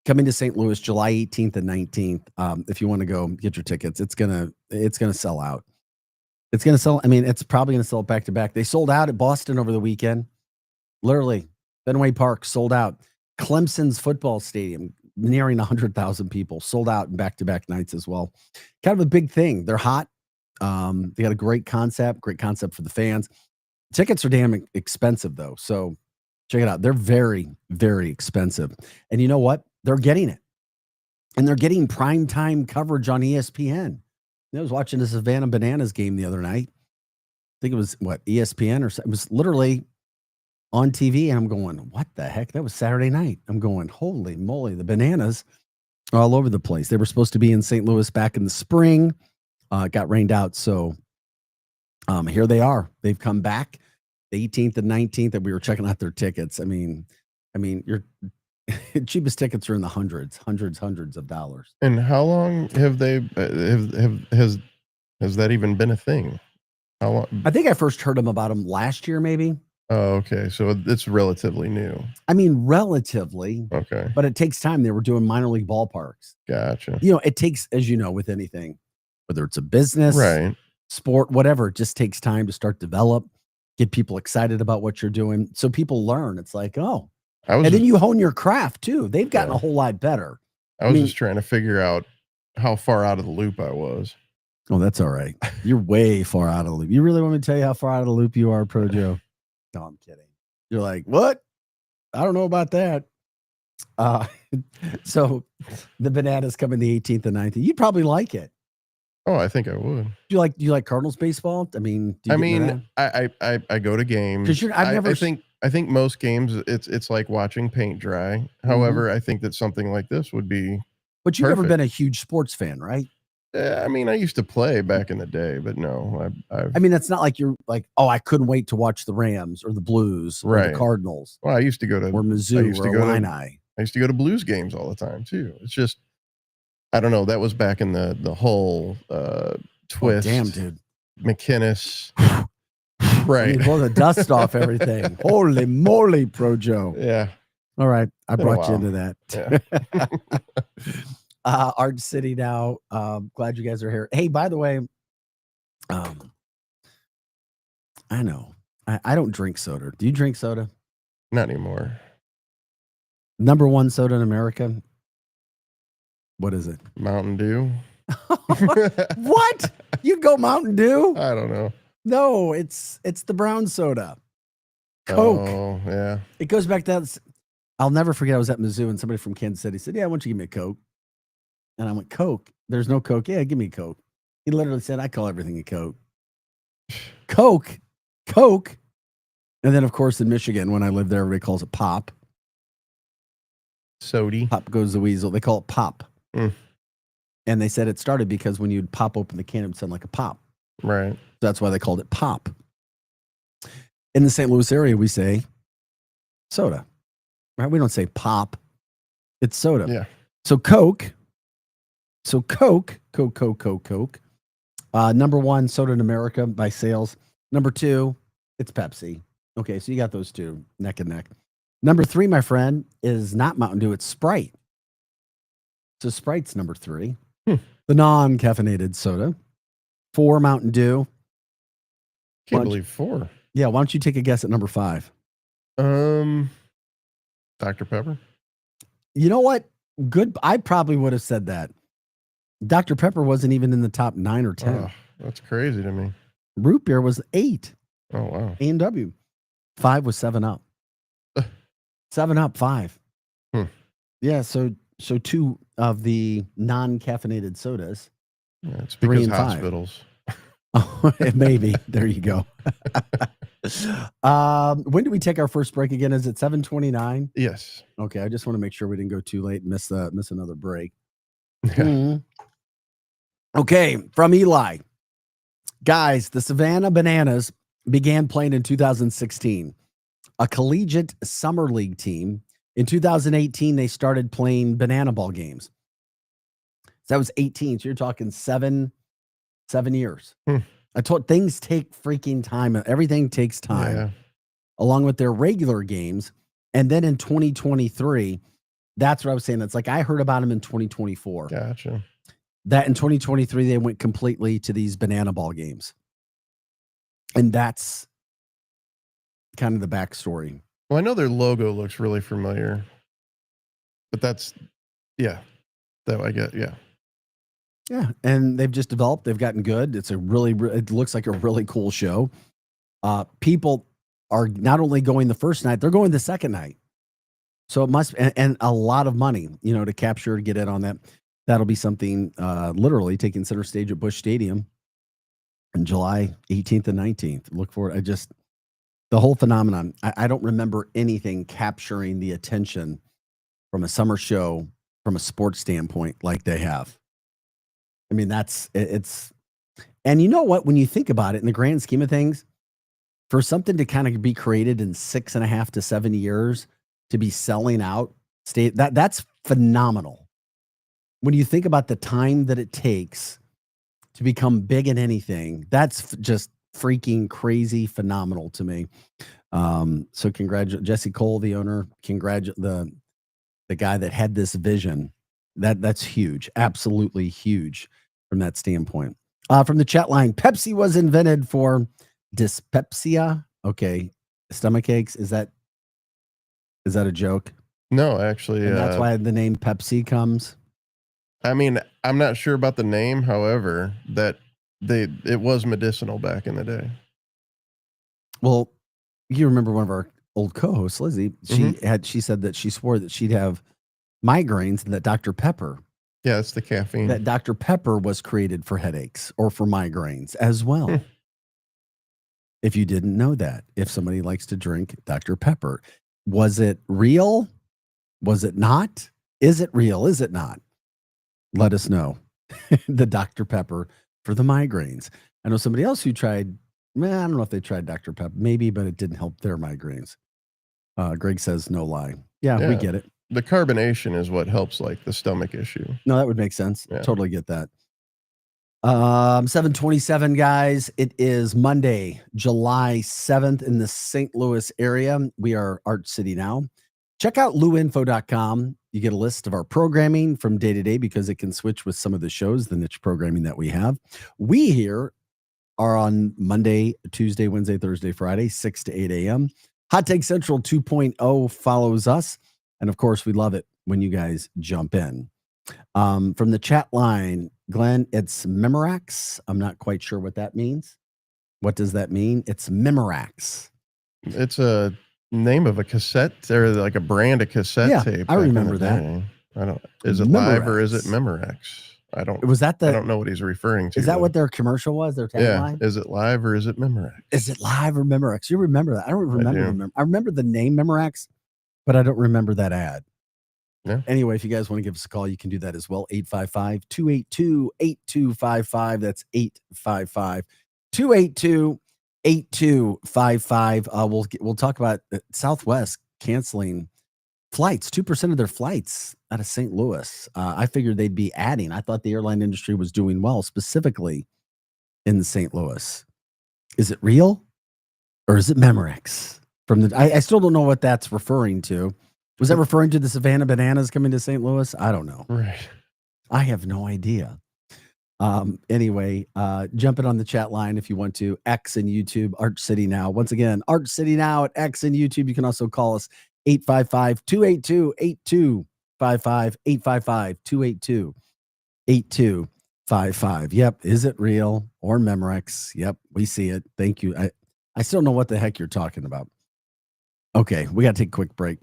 Coming to St. Louis, July 18th and 19th. If you want to go get your tickets, it's gonna sell out. It's gonna sell. It's probably gonna sell back to back. They sold out at Boston over the weekend. Literally, Fenway Park sold out. Clemson's football stadium nearing 100,000 people sold out in back to back nights as well. Kind of a big thing. They're hot. They got a great concept for the fans. Tickets are damn expensive though, so check it out. They're very, very expensive, and you know what? They're getting it. And they're getting primetime coverage on ESPN. I was watching the Savannah Bananas game the other night. I think it was, ESPN or it was literally on TV. And I'm going, what the heck? That was Saturday night. I'm going, holy moly, the Bananas are all over the place. They were supposed to be in St. Louis back in the spring. Got rained out. So here they are. They've come back the 18th and 19th, and we were checking out their tickets. Your cheapest tickets are in the hundreds of dollars. And how long have they has that even been a thing? How long? I think I first heard about them last year, maybe. Oh, okay. So it's relatively new. Relatively. Okay. But it takes time. They were doing minor league ballparks. Gotcha. It takes, as you know, with anything, whether it's a business, right, sport, whatever, it just takes time to start develop, get people excited about what you're doing. So people learn. It's like, oh. And then you hone your craft too. They've gotten a whole lot better. I was just trying to figure out how far out of the loop I was. Oh, that's all right. You're way far out of the loop. You really want me to tell you how far out of the loop you are, Pro Joe? No, I'm kidding. You're like, what? I don't know about that. So the Bananas coming the 18th and 19th. You'd probably like it. Oh, I think I would. Do you like Cardinals baseball? I go to games. Because I think most games it's like watching paint dry. However, I think that something like this would be. But you've never been a huge sports fan, right? I used to play back in the day, but no. It's not like you're like, oh, I couldn't wait to watch the Rams or the Blues or the Cardinals. Well, I used to go to or Mizzou or Illini. I used to go to Blues games all the time too. It's just, I don't know. That was back in the whole twist. Oh, damn, dude. McInnes. Right. Blow the dust off everything. Holy moly, Pro Joe. Yeah. All right. I brought you into that. Yeah. Art City now. Glad you guys are here. Hey, by the way, I know. I don't drink soda. Do you drink soda? Not anymore. Number one soda in America. What is it? Mountain Dew. What? You'd go Mountain Dew? I don't know. No, it's the brown soda. Coke. Oh, yeah. It goes back to that. I'll never forget. I was at Mizzou and somebody from Kansas City said, yeah, why don't you give me a Coke? And I went, Coke? There's no Coke. Yeah, give me a Coke. He literally said, I call everything a Coke. Coke. And then, of course, in Michigan, when I lived there, everybody calls it pop. Sody. Pop goes the weasel. They call it pop. Mm. And they said it started because when you'd pop open the can, it would sound like a pop. Right. That's why they called it pop. In the St. Louis area, we say soda. Right? We don't say pop. It's soda. Yeah. So Coke. Coke. Number one soda in America by sales. Number two, it's Pepsi. Okay, so you got those two neck and neck. Number three, my friend, is not Mountain Dew. It's Sprite. So Sprite's number three. The non-caffeinated soda. 4 Mountain Dew. Can't believe 4. Yeah, why don't you take a guess at number 5? Dr. Pepper. You know what? Good. I probably would have said that. Dr. Pepper wasn't even in the top 9 or 10. Oh, that's crazy to me. Root beer was 8. Oh, wow. A&W. 5 was 7-Up. 7-Up, 5. Yeah, so 2 of the non-caffeinated sodas. Yeah, it's 3 because and 5. hospitals. Oh, maybe. There you go. When do we take our first break again? Is it 7:29? Yes. Okay, I just want to make sure we didn't go too late and miss another break. Okay, from Eli. Guys, the Savannah Bananas began playing in 2016, a collegiate summer league team. In 2018, they started playing banana ball games. So that was 18. So you're talking 7 years. I told things take freaking time. Everything takes time, along with their regular games. And then in 2023, that's what I was saying. It's like I heard about them in 2024. Gotcha. That in 2023, they went completely to these banana ball games. And that's kind of the backstory. Well, I know their logo looks really familiar, but that's, that I get, Yeah, and they've just developed. They've gotten good. It's it looks like a really cool show. People are not only going the first night, they're going the second night. So it must, and a lot of money, to capture, get in on that. That'll be something literally taking center stage at Busch Stadium on July 18th and 19th. Look for it. The whole phenomenon. I don't remember anything capturing the attention from a summer show from a sports standpoint like they have. I mean, and you know what, when you think about it in the grand scheme of things, for something to kind of be created in 6.5 to 7 years to be selling out that's phenomenal. When you think about the time that it takes to become big in anything, that's just freaking crazy phenomenal to me. So congratulate Jesse Cole, the owner, the guy that had this vision. That's huge. Absolutely huge from that standpoint. From the chat line, Pepsi was invented for dyspepsia. Okay. Stomach aches. Is that a joke? No, actually. And that's why the name Pepsi comes. I mean, I'm not sure about the name. However, it was medicinal back in the day. Well, you remember one of our old co-hosts, Lizzie, she said that she swore that she'd have migraines and that Dr. Pepper. Yeah, it's the caffeine. That Dr. Pepper was created for headaches or for migraines as well. If you didn't know that, if somebody likes to drink Dr. Pepper, was it real? Was it not? Is it real? Is it not? Let us know. The Dr. Pepper for the migraines. I know somebody else who tried, I don't know if they tried Dr. Pepper, maybe, but it didn't help their migraines. Greg says no lie. Yeah, we get it. The carbonation is what helps like the stomach issue. No, that would make sense. Yeah. Totally get that. 7:27, guys. It is Monday, July 7th in the St. Louis area. We are Art City now. Check out luinfo.com. You get a list of our programming from day to day because it can switch with some of the shows, the niche programming that we have. We here are on Monday, Tuesday, Wednesday, Thursday, Friday, 6 to 8 a.m. Hot Take Central 2.0 follows us. And of course, we love it when you guys jump in. From the chat line, Glenn, it's Memorax. I'm not quite sure what that means. What does that mean? It's Memorax. It's a name of a cassette or like a brand of cassette tape. I remember that. Is it Memorax. Live or is it Memorax? I don't know what he's referring to. Is that what their commercial was? Their tagline? Yeah. Is it Live or is it Memorax? Is it Live or Memorax? You remember that? I don't remember. I remember the name Memorax, but I don't remember that ad. Yeah. Anyway, if you guys want to give us a call, you can do that as well. 855-282-8255. That's 855-282-8255. We'll talk about Southwest canceling flights, 2% of their flights out of St. Louis. I figured they'd be adding. I thought the airline industry was doing well, specifically in St. Louis. Is it real or is it Memorex? I still don't know what that's referring to. Was that referring to the Savannah Bananas coming to St. Louis? I don't know. Right. I have no idea. Anyway, jump in on the chat line if you want to. X and YouTube, Arch City Now. Once again, Arch City Now at X and YouTube. You can also call us 855-282-8255, 855-282-8255. Yep. Is it real or Memorex? Yep. We see it. Thank you. I still don't know what the heck you're talking about. Okay. We got to take a quick break.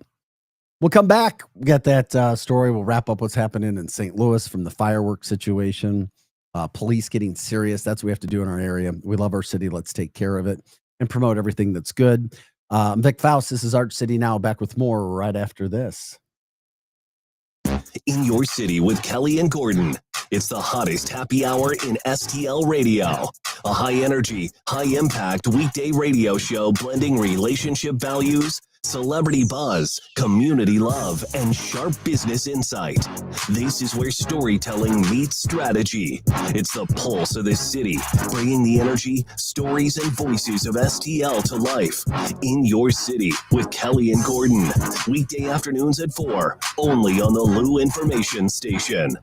We'll come back. We got that story. We'll wrap up what's happening in St. Louis from the fireworks situation. Police getting serious. That's what we have to do in our area. We love our city. Let's take care of it and promote everything that's good. I'm Vic Faust. This is Arch City Now. Back with more right after this. In your city with Kelly and Gordon. It's the hottest happy hour in STL radio. A high energy, high impact weekday radio show blending relationship values, celebrity buzz, community love, and sharp business insight. This is where storytelling meets strategy. It's the pulse of this city, bringing the energy, stories, and voices of STL to life. In your city with Kelly and Gordon. Weekday afternoons at 4, only on the Lou Information Station.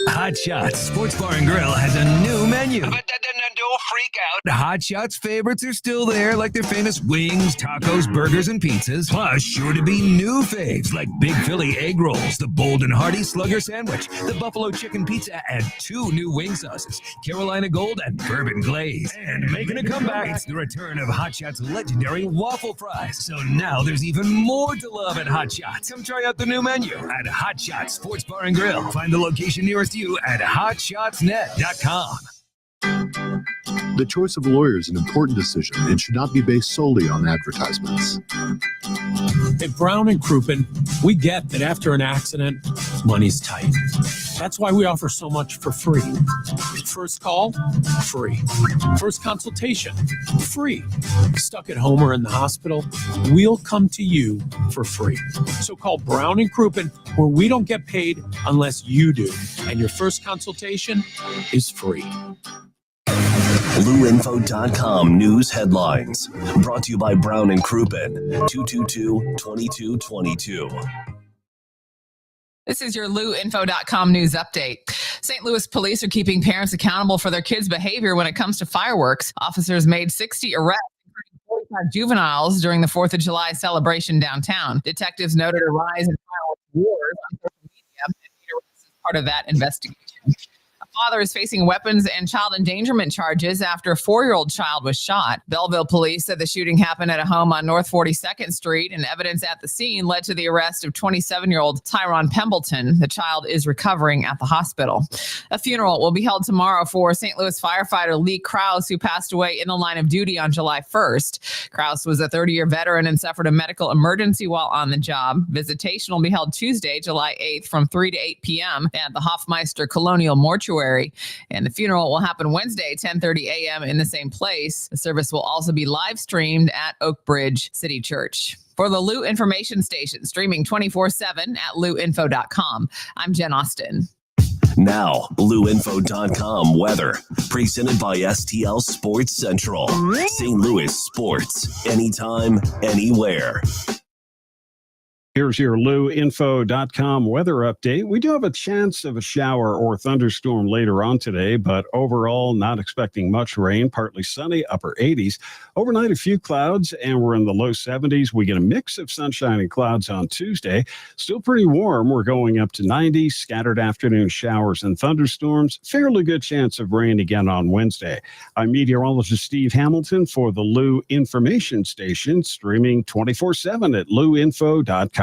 Hot Shots Sports Bar and Grill has a new menu. But don't freak out. Hot Shots favorites are still there, like their famous wings, tacos, burgers, and pizzas. Plus, sure to be new faves like Big Philly egg rolls, the Bold and Hearty Slugger sandwich, the Buffalo chicken pizza, and 2 new wing sauces, Carolina Gold and Bourbon Glaze. And making a comeback, it's the return of Hot Shots' legendary waffle fries. So now there's even more to love at Hot Shots. Come try out the new menu at Hot Shots Sports Bar and Grill. Find the location nearest you at hotshotsnet.com. The choice of a lawyer is an important decision and should not be based solely on advertisements. At Brown and Crouppen, we get that after an accident, money's tight. That's why we offer so much for free. First call, free. First consultation, free. Stuck at home or in the hospital, we'll come to you for free. So call Brown and Crouppen, where we don't get paid unless you do. And your first consultation is free. LouInfo.com news headlines. Brought to you by Brown and Crouppen, 222-2222. This is your LouInfo.com news update. St. Louis police are keeping parents accountable for their kids' behavior when it comes to fireworks. Officers made 60 arrests, including 45 juveniles, during the 4th of July celebration downtown. Detectives noted a rise in fireworks wars on social media, and Peter Ross is part of that investigation. Father is facing weapons and child endangerment charges after a 4-year-old child was shot. Belleville police said the shooting happened at a home on North 42nd Street, and evidence at the scene led to the arrest of 27-year-old Tyron Pembleton. The child is recovering at the hospital. A funeral will be held tomorrow for St. Louis firefighter Lee Krause, who passed away in the line of duty on July 1st. Krause was a 30-year veteran and suffered a medical emergency while on the job. Visitation will be held Tuesday, July 8th from 3 to 8 p.m. at the Hoffmeister Colonial Mortuary. And the funeral will happen Wednesday, 10:30 a.m. in the same place. The service will also be live streamed at Oak Bridge City Church. For the Lou Information Station, streaming 24/7 at louinfo.com. I'm Jen Austin. Now, LouInfo.com weather. Presented by STL Sports Central. St. Louis sports. Anytime, anywhere. Here's your LouInfo.com weather update. We do have a chance of a shower or thunderstorm later on today, but overall, not expecting much rain. Partly sunny, upper 80s. Overnight, a few clouds, and we're in the low 70s. We get a mix of sunshine and clouds on Tuesday. Still pretty warm. We're going up to 90. Scattered afternoon showers and thunderstorms. Fairly good chance of rain again on Wednesday. I'm meteorologist Steve Hamilton for the Lou Information Station, streaming 24/7 at LouInfo.com.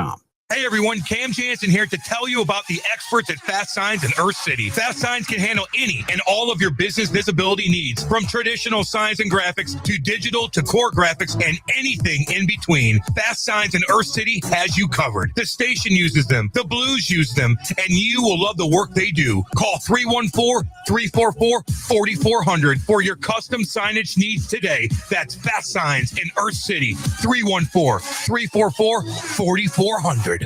Hey everyone, Cam Jansen here to tell you about the experts at Fast Signs in Earth City. Fast Signs can handle any and all of your business visibility needs, from traditional signs and graphics to digital to core graphics and anything in between. Fast Signs in Earth City has you covered. The station uses them, the Blues use them, and you will love the work they do. Call 314-344-4400 for your custom signage needs today. That's Fast Signs in Earth City, 314-344-4400.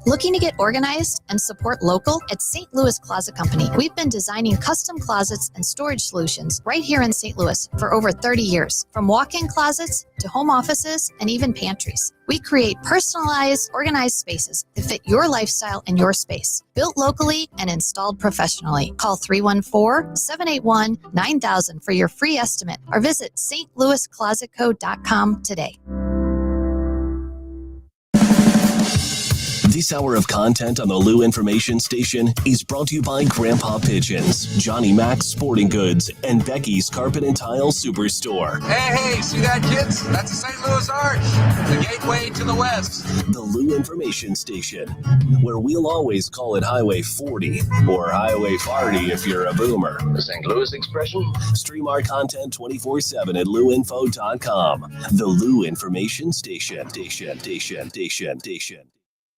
Looking to get organized and support local? At St. Louis Closet Company, we've been designing custom closets and storage solutions right here in St. Louis for over 30 years. From walk-in closets to home offices and even pantries. We create personalized, organized spaces that fit your lifestyle and your space. Built locally and installed professionally. Call 314-781-9000 for your free estimate or visit stlouisclosetco.com today. This hour of content on the Lou Information Station is brought to you by Grandpa Pigeons, Johnny Mac's Sporting Goods, and Becky's Carpet and Tile Superstore. Hey, see that, kids? That's the St. Louis Arch, the gateway to the west. The Lou Information Station, where we'll always call it Highway 40 or Highway 40 if you're a boomer. The St. Louis expression? Stream our content 24/7 at louinfo.com. The Lou Information Station.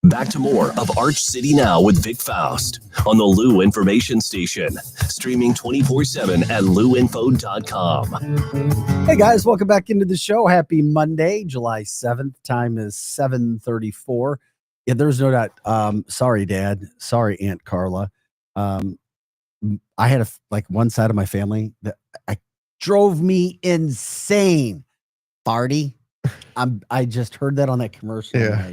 Back to more of Arch City Now with Vic Faust on the Lou Information Station, streaming 24/7 at louinfo.com. Hey guys, welcome back into the show. Happy Monday, July 7th. Time is 7:34. Yeah, there's no doubt. Sorry, Dad. Sorry, Aunt Carla. I had one side of my family that drove me insane. Farty. I just heard that on that commercial. Yeah.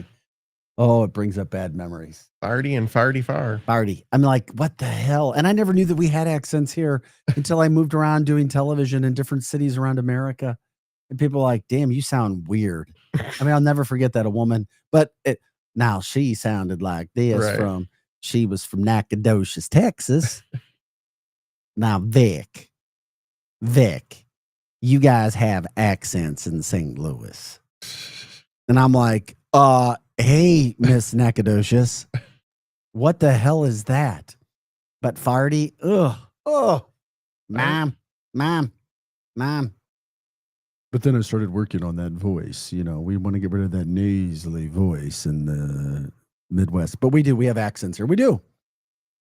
Oh, it brings up bad memories. Farty and farty far. Farty. I'm like, what the hell? And I never knew that we had accents here until I moved around doing television in different cities around America. And people are like, damn, you sound weird. I mean, I'll never forget that a woman, but now she sounded like this Right. she was from Nacogdoches, Texas. Now, Vic, you guys have accents in St. Louis. And I'm like, hey, Miss Nacogdoches, what the hell is that? But Farty, mom. But then I started working on that voice. You know, we want to get rid of that nasally voice in the Midwest. But we do. We have accents here. We do.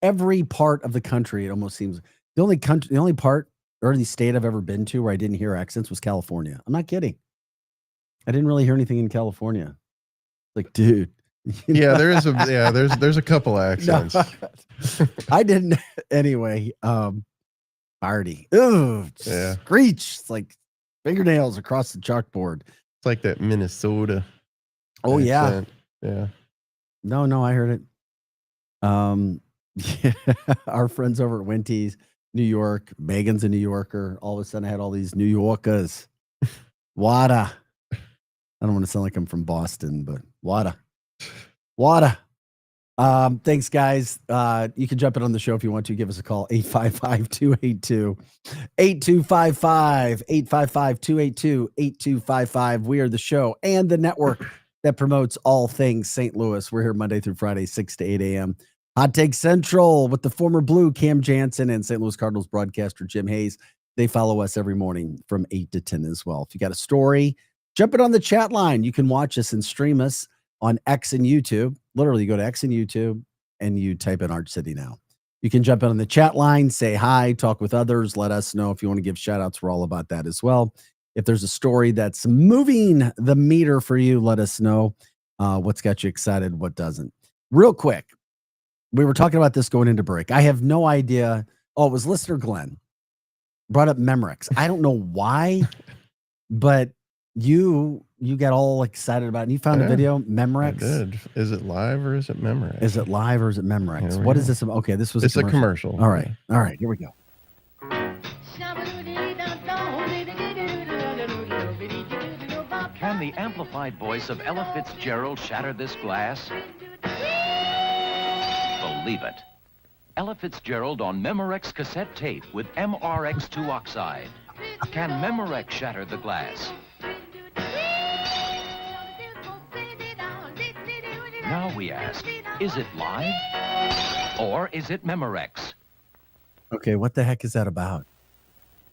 Every part of the country, it almost seems. The only part or the state I've ever been to where I didn't hear accents was California. I'm not kidding. I didn't really hear anything in California. Like, dude. Yeah, there's a couple accents. No, I didn't. Anyway, Farty. Ooh, Yeah. Screech. It's like fingernails across the chalkboard. It's like that Minnesota. Oh, accent. Yeah. No, I heard it. Yeah, our friends over at Winty's, New York. Megan's a New Yorker. All of a sudden, I had all these New Yorkers. Wada. I don't want to sound like I'm from Boston, but Wada. Thanks, guys. You can jump in on the show if you want to. Give us a call, 855-282-8255, 855-282-8255. We are the show and the network that promotes all things St. Louis. We're here Monday through Friday, 6 to 8 a.m. Hot Take Central with the former Blue Cam Jansen and St. Louis Cardinals broadcaster Jim Hayes. They follow us every morning from 8 to 10 as well. If you got a story, jump it on the chat line. You can watch us and stream us on X and YouTube. Literally, you go to X and YouTube and you type in Arch City Now. You can jump in on the chat line, say hi, talk with others, let us know if you want to give shout outs. We're all about that as well. If there's a story that's moving the meter for you, let us know what's got you excited, what doesn't. Real quick, we were talking about this going into break. I have no idea. Oh, it was listener Glenn brought up Memorex. I don't know why, but you got all excited about it. And you found a video, Memorex. I did. Is it live or is it Memorex? Is it live or is it Memorex? Here we What is go. this? Okay, this was It's a commercial. All right, here we go. Can the amplified voice of Ella Fitzgerald shatter this glass? Believe it. Ella Fitzgerald on Memorex cassette tape with MRX2 oxide. Can Memorex shatter the glass? Now we ask, is it live or is it Memorex? Okay, what the heck is that about?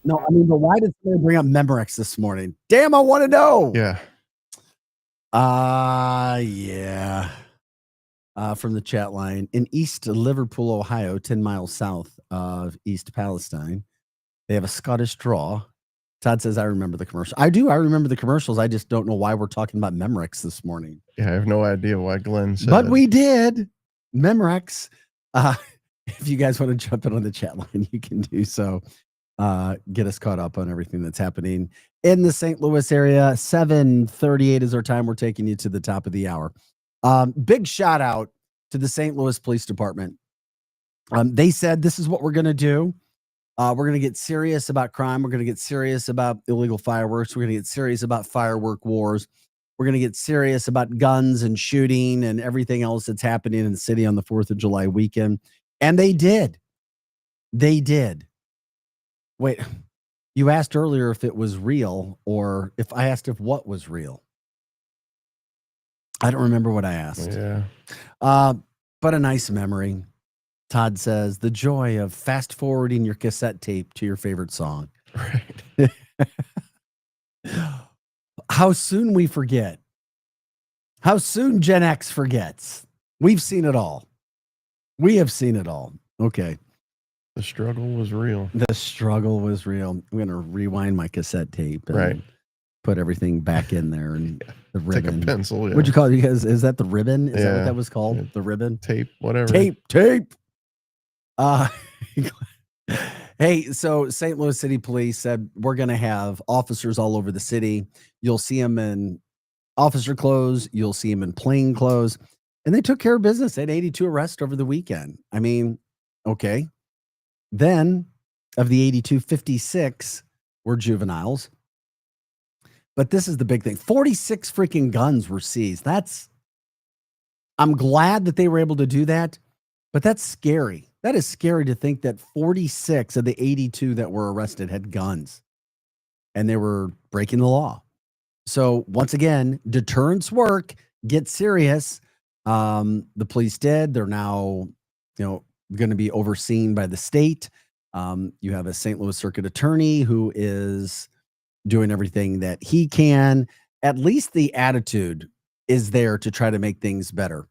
No, I mean, but why did somebody bring up Memorex this morning? Damn, I want to know. Yeah. Yeah. From the chat line, in East Liverpool, Ohio, 10 miles south of East Palestine, they have a Scottish draw Todd says, I remember the commercial. I do. I remember the commercials. I just don't know why we're talking about Memorex this morning. Yeah, I have no idea why Glenn said But we did. Memorex. If you guys want to jump in on the chat line, you can do so. Get us caught up on everything that's happening in the St. Louis area. 7:38 is our time. We're taking you to the top of the hour. Big shout out to the St. Louis Police Department. They said, this is what we're going to do. We're going to get serious about crime. We're going to get serious about illegal fireworks. We're going to get serious about firework wars. We're going to get serious about guns and shooting and everything else that's happening in the city on the 4th of July weekend. And they did. They did. Wait, you asked earlier if it was real, or if I asked if what was real. I don't remember what I asked. Yeah. But a nice memory. Todd says, the joy of fast forwarding your cassette tape to your favorite song. Right. How soon we forget. How soon Gen X forgets. We've seen it all. We have seen it all. Okay. The struggle was real. The struggle was real. I'm going to rewind my cassette tape and Right. put everything back in there. And the Take ribbon. a pencil. Yeah. What'd you call it? Because is that the ribbon? Is that Yeah. what that was called? Yeah. The ribbon? Tape, whatever. Tape. Hey, so St. Louis City Police said we're going to have officers all over the city. You'll see them in officer clothes. You'll see them in plain clothes. And they took care of business. They had 82 arrests over the weekend. I mean, okay. Then of the 82, 56 were juveniles. But this is the big thing. 46 freaking guns were seized. I'm glad that they were able to do that, but that's scary. That is scary to think that 46 of the 82 that were arrested had guns and they were breaking the law. So once again, deterrence work, get serious. The police did. They're now, going to be overseen by the state. You have a St. Louis Circuit Attorney who is doing everything that he can. At least the attitude is there to try to make things better.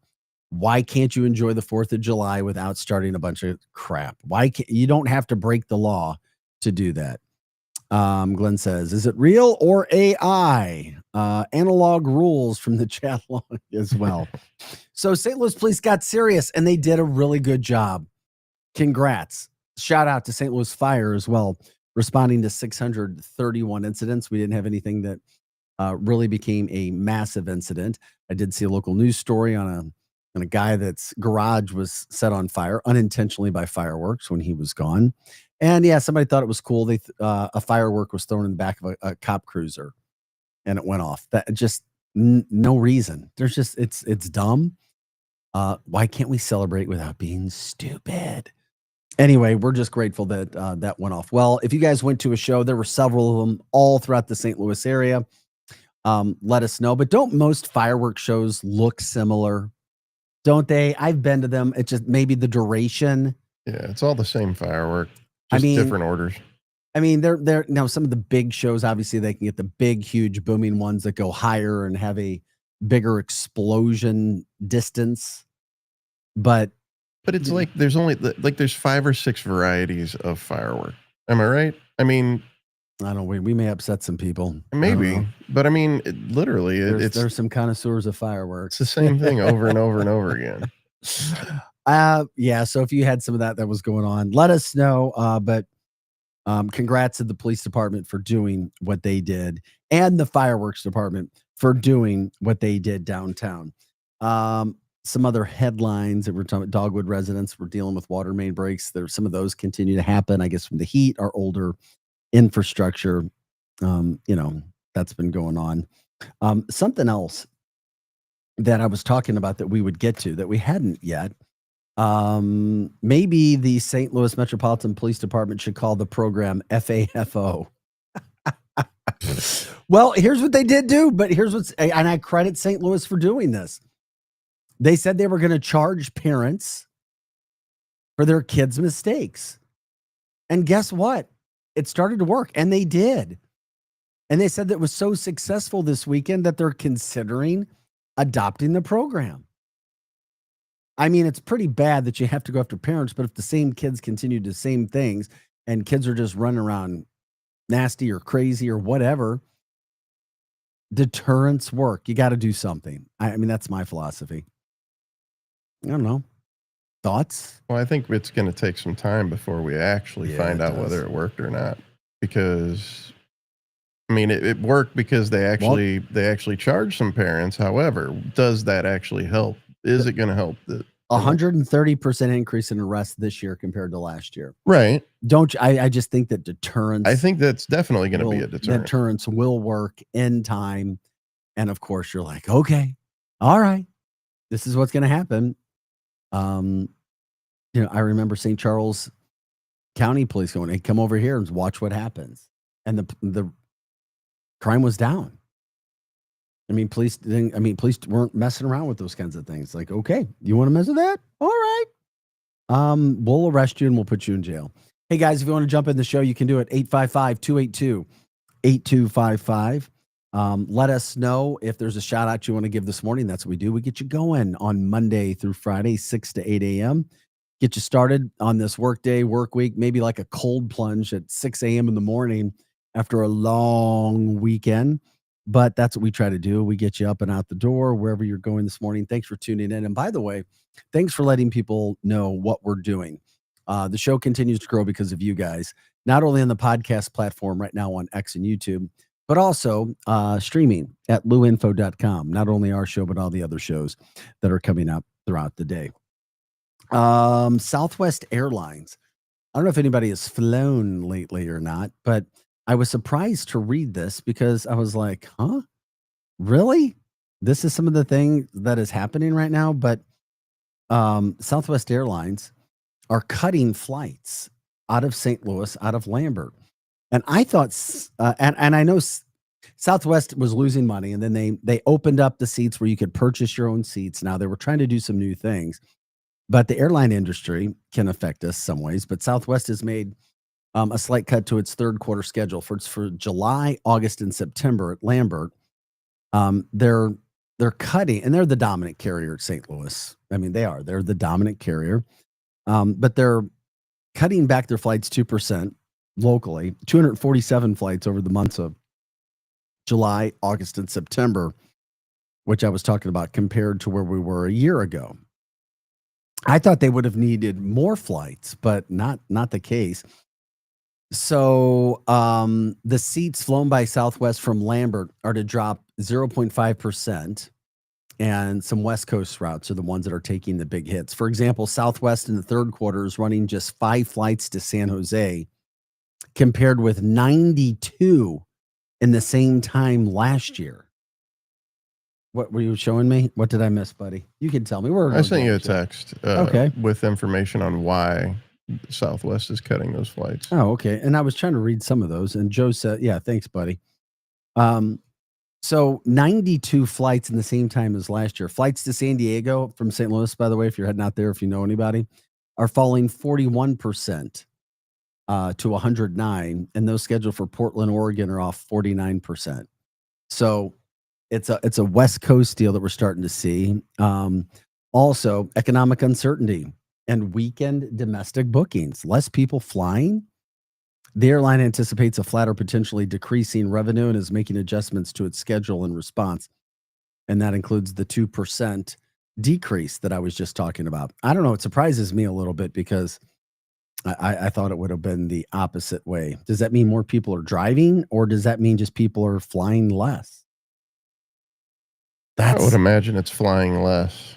Why can't you enjoy the 4th of July without starting a bunch of crap? Why can't you don't have to break the law to do that? Glenn says, is it real or AI? Analog rules from the chat log as well. So St. Louis Police got serious and they did a really good job. Congrats. Shout out to St. Louis Fire as well, responding to 631 incidents. We didn't have anything that really became a massive incident. I did see a local news story on a guy that's garage was set on fire unintentionally by fireworks when he was gone. And yeah, somebody thought it was cool. A firework was thrown in the back of a cop cruiser and it went off. That just no reason. There's just, it's dumb. Why can't we celebrate without being stupid? Anyway, we're just grateful that that went off well. If you guys went to a show, there were several of them all throughout the St. Louis area. Let us know. But don't most fireworks shows look similar? Don't they? I've been to them. It's just maybe the duration. Yeah, it's all the same firework. Just different orders. I mean, they're now some of the big shows, obviously they can get the big, huge booming ones that go higher and have a bigger explosion distance. But it's like there's only there's 5 or 6 varieties of firework. Am I right? I mean, I don't know. We may upset some people. Maybe, but I mean, literally, there's some connoisseurs of fireworks. It's the same thing over and over and over again. Yeah. So if you had some of that was going on, let us know. But congrats to the police department for doing what they did, and the fireworks department for doing what they did downtown. Some other headlines that we're talking about: Dogwood residents were dealing with water main breaks. Some of those continue to happen, I guess, from the heat. Our older infrastructure, that's been going on. Something else that I was talking about that we would get to that we hadn't yet. Maybe the St. Louis Metropolitan Police Department should call the program FAFO. Well, here's what they did do, but and I credit St. Louis for doing this. They said they were going to charge parents for their kids' mistakes. And guess what? It started to work, and they did. And they said that it was so successful this weekend that they're considering adopting the program. I mean, it's pretty bad that you have to go after parents, but if the same kids continue to do the same things and kids are just running around nasty or crazy or whatever, deterrence work. You got to do something. I mean, that's my philosophy. I don't know. Thoughts? Well, I think it's going to take some time before we actually find out whether it worked or not. Because, I mean, it worked because they actually charged some parents. However, does that actually help? Is it going to help? 130% increase in arrests this year compared to last year. Right. I just think that deterrence. I think that's definitely going to be a deterrent. Deterrence will work in time. And of course, you're like, okay, all right, this is what's going to happen. I remember St. Charles County Police going, hey, come over here and watch what happens. And the crime was down. Police weren't messing around with those kinds of things. Like, okay, you want to mess with that? All right. We'll arrest you and we'll put you in jail. Hey guys, if you want to jump in the show, you can do it. 855-282-8255. Let us know if there's a shout out you want to give this morning. That's what we do. We get you going on Monday through Friday, 6 to 8 a.m. Get you started on this work week, maybe like a cold plunge at 6 a.m. in the morning after a long weekend. But that's what we try to do. We get you up and out the door wherever you're going this morning. Thanks for tuning in. And by the way, thanks for letting people know what we're doing. The show continues to grow because of you guys, not only on the podcast platform right now on X and YouTube, but also streaming at luinfo.com. Not only our show, but all the other shows that are coming up throughout the day. Southwest Airlines. I don't know if anybody has flown lately or not, but I was surprised to read this because I was like, huh? Really? This is some of the thing that is happening right now. But Southwest Airlines are cutting flights out of St. Louis, out of Lambert. And I thought, and I know Southwest was losing money, and then they opened up the seats where you could purchase your own seats. Now they were trying to do some new things, but the airline industry can affect us some ways. But Southwest has made a slight cut to its third quarter schedule for July, August, and September at Lambert. They're cutting, and they're the dominant carrier at St. Louis. I mean, they're the dominant carrier, but they're cutting back their flights 2% locally, 247 flights over the months of July, August, and September, which I was talking about compared to where we were a year ago. I thought they would have needed more flights, but not the case. So the seats flown by Southwest from Lambert are to drop 0.5%, and some West Coast routes are the ones that are taking the big hits. For example, Southwest in the third quarter is running just 5 flights to San Jose, compared with 92 in the same time last year. What were you showing me? What did I miss, buddy? You can tell me. I sent you a text okay, with information on why Southwest is cutting those flights. Oh, okay. And I was trying to read some of those, and Joe said, yeah, thanks, buddy. So 92 flights in the same time as last year. Flights to San Diego from St. Louis, by the way, if you're heading out there, if you know anybody, are falling 41% to 109, and those scheduled for Portland, Oregon are off 49%. So it's a West Coast deal that we're starting to see. Also, economic uncertainty and weekend domestic bookings. Less people flying. The airline anticipates a flat or potentially decreasing revenue and is making adjustments to its schedule in response. And that includes the 2% decrease that I was just talking about. I don't know. It surprises me a little bit because I thought it would have been the opposite way. Does that mean more people are driving, or does that mean just people are flying less? I would imagine it's flying less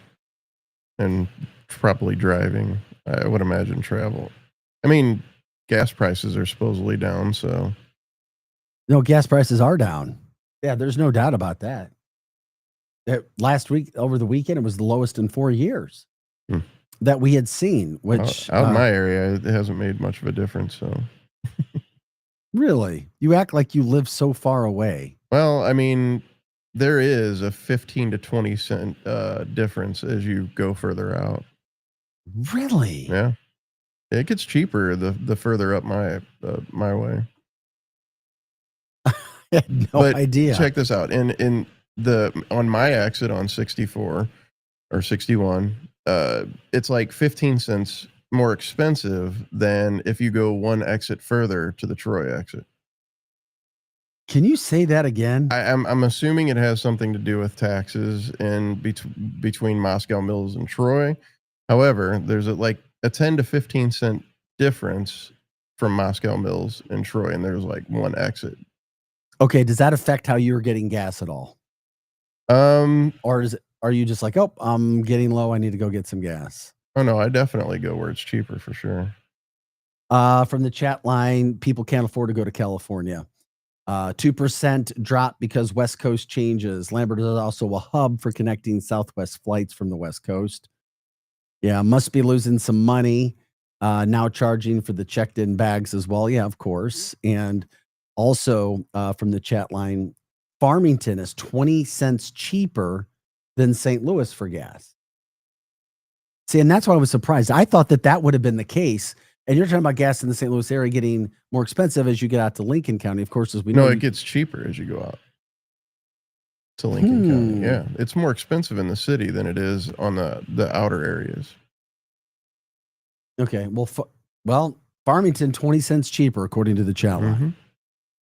and probably driving. I would imagine travel. I mean, gas prices are supposedly down, so. No, gas prices are down. Yeah, there's no doubt about that. Last week, over the weekend, it was the lowest in 4 years that we had seen, which out in my area, it hasn't made much of a difference. So, really, you act like you live so far away. Well, I mean, there is a 15 to 20 cent difference as you go further out. Really? Yeah, it gets cheaper the further up my way. I had no idea. Check this out. On my exit on 64 or 61, it's like 15 cents more expensive than if you go one exit further to the Troy exit. Can you say that again? I'm assuming it has something to do with taxes in between Moscow Mills and Troy. However, there's a 10 to 15 cent difference from Moscow Mills and Troy, and there's like one exit. Okay, does that affect how you're getting gas at all? Or are you just like, oh, I'm getting low, I need to go get some gas? Oh no, I definitely go where it's cheaper for sure. From the chat line, people can't afford to go to California. 2% drop because West Coast changes. Lambert is also a hub for connecting Southwest flights from the West Coast. Yeah, must be losing some money. Now charging for the checked-in bags as well. Yeah, of course. And also from the chat line, Farmington is 20 cents cheaper than St. Louis for gas. See, and that's why I was surprised. I thought that would have been the case. And you're talking about gas in the St. Louis area getting more expensive as you get out to Lincoln County. Of course, as we know. No, it gets cheaper as you go out to Lincoln County. Yeah, it's more expensive in the city than it is on the outer areas. Okay, well, Farmington 20 cents cheaper according to the chat line.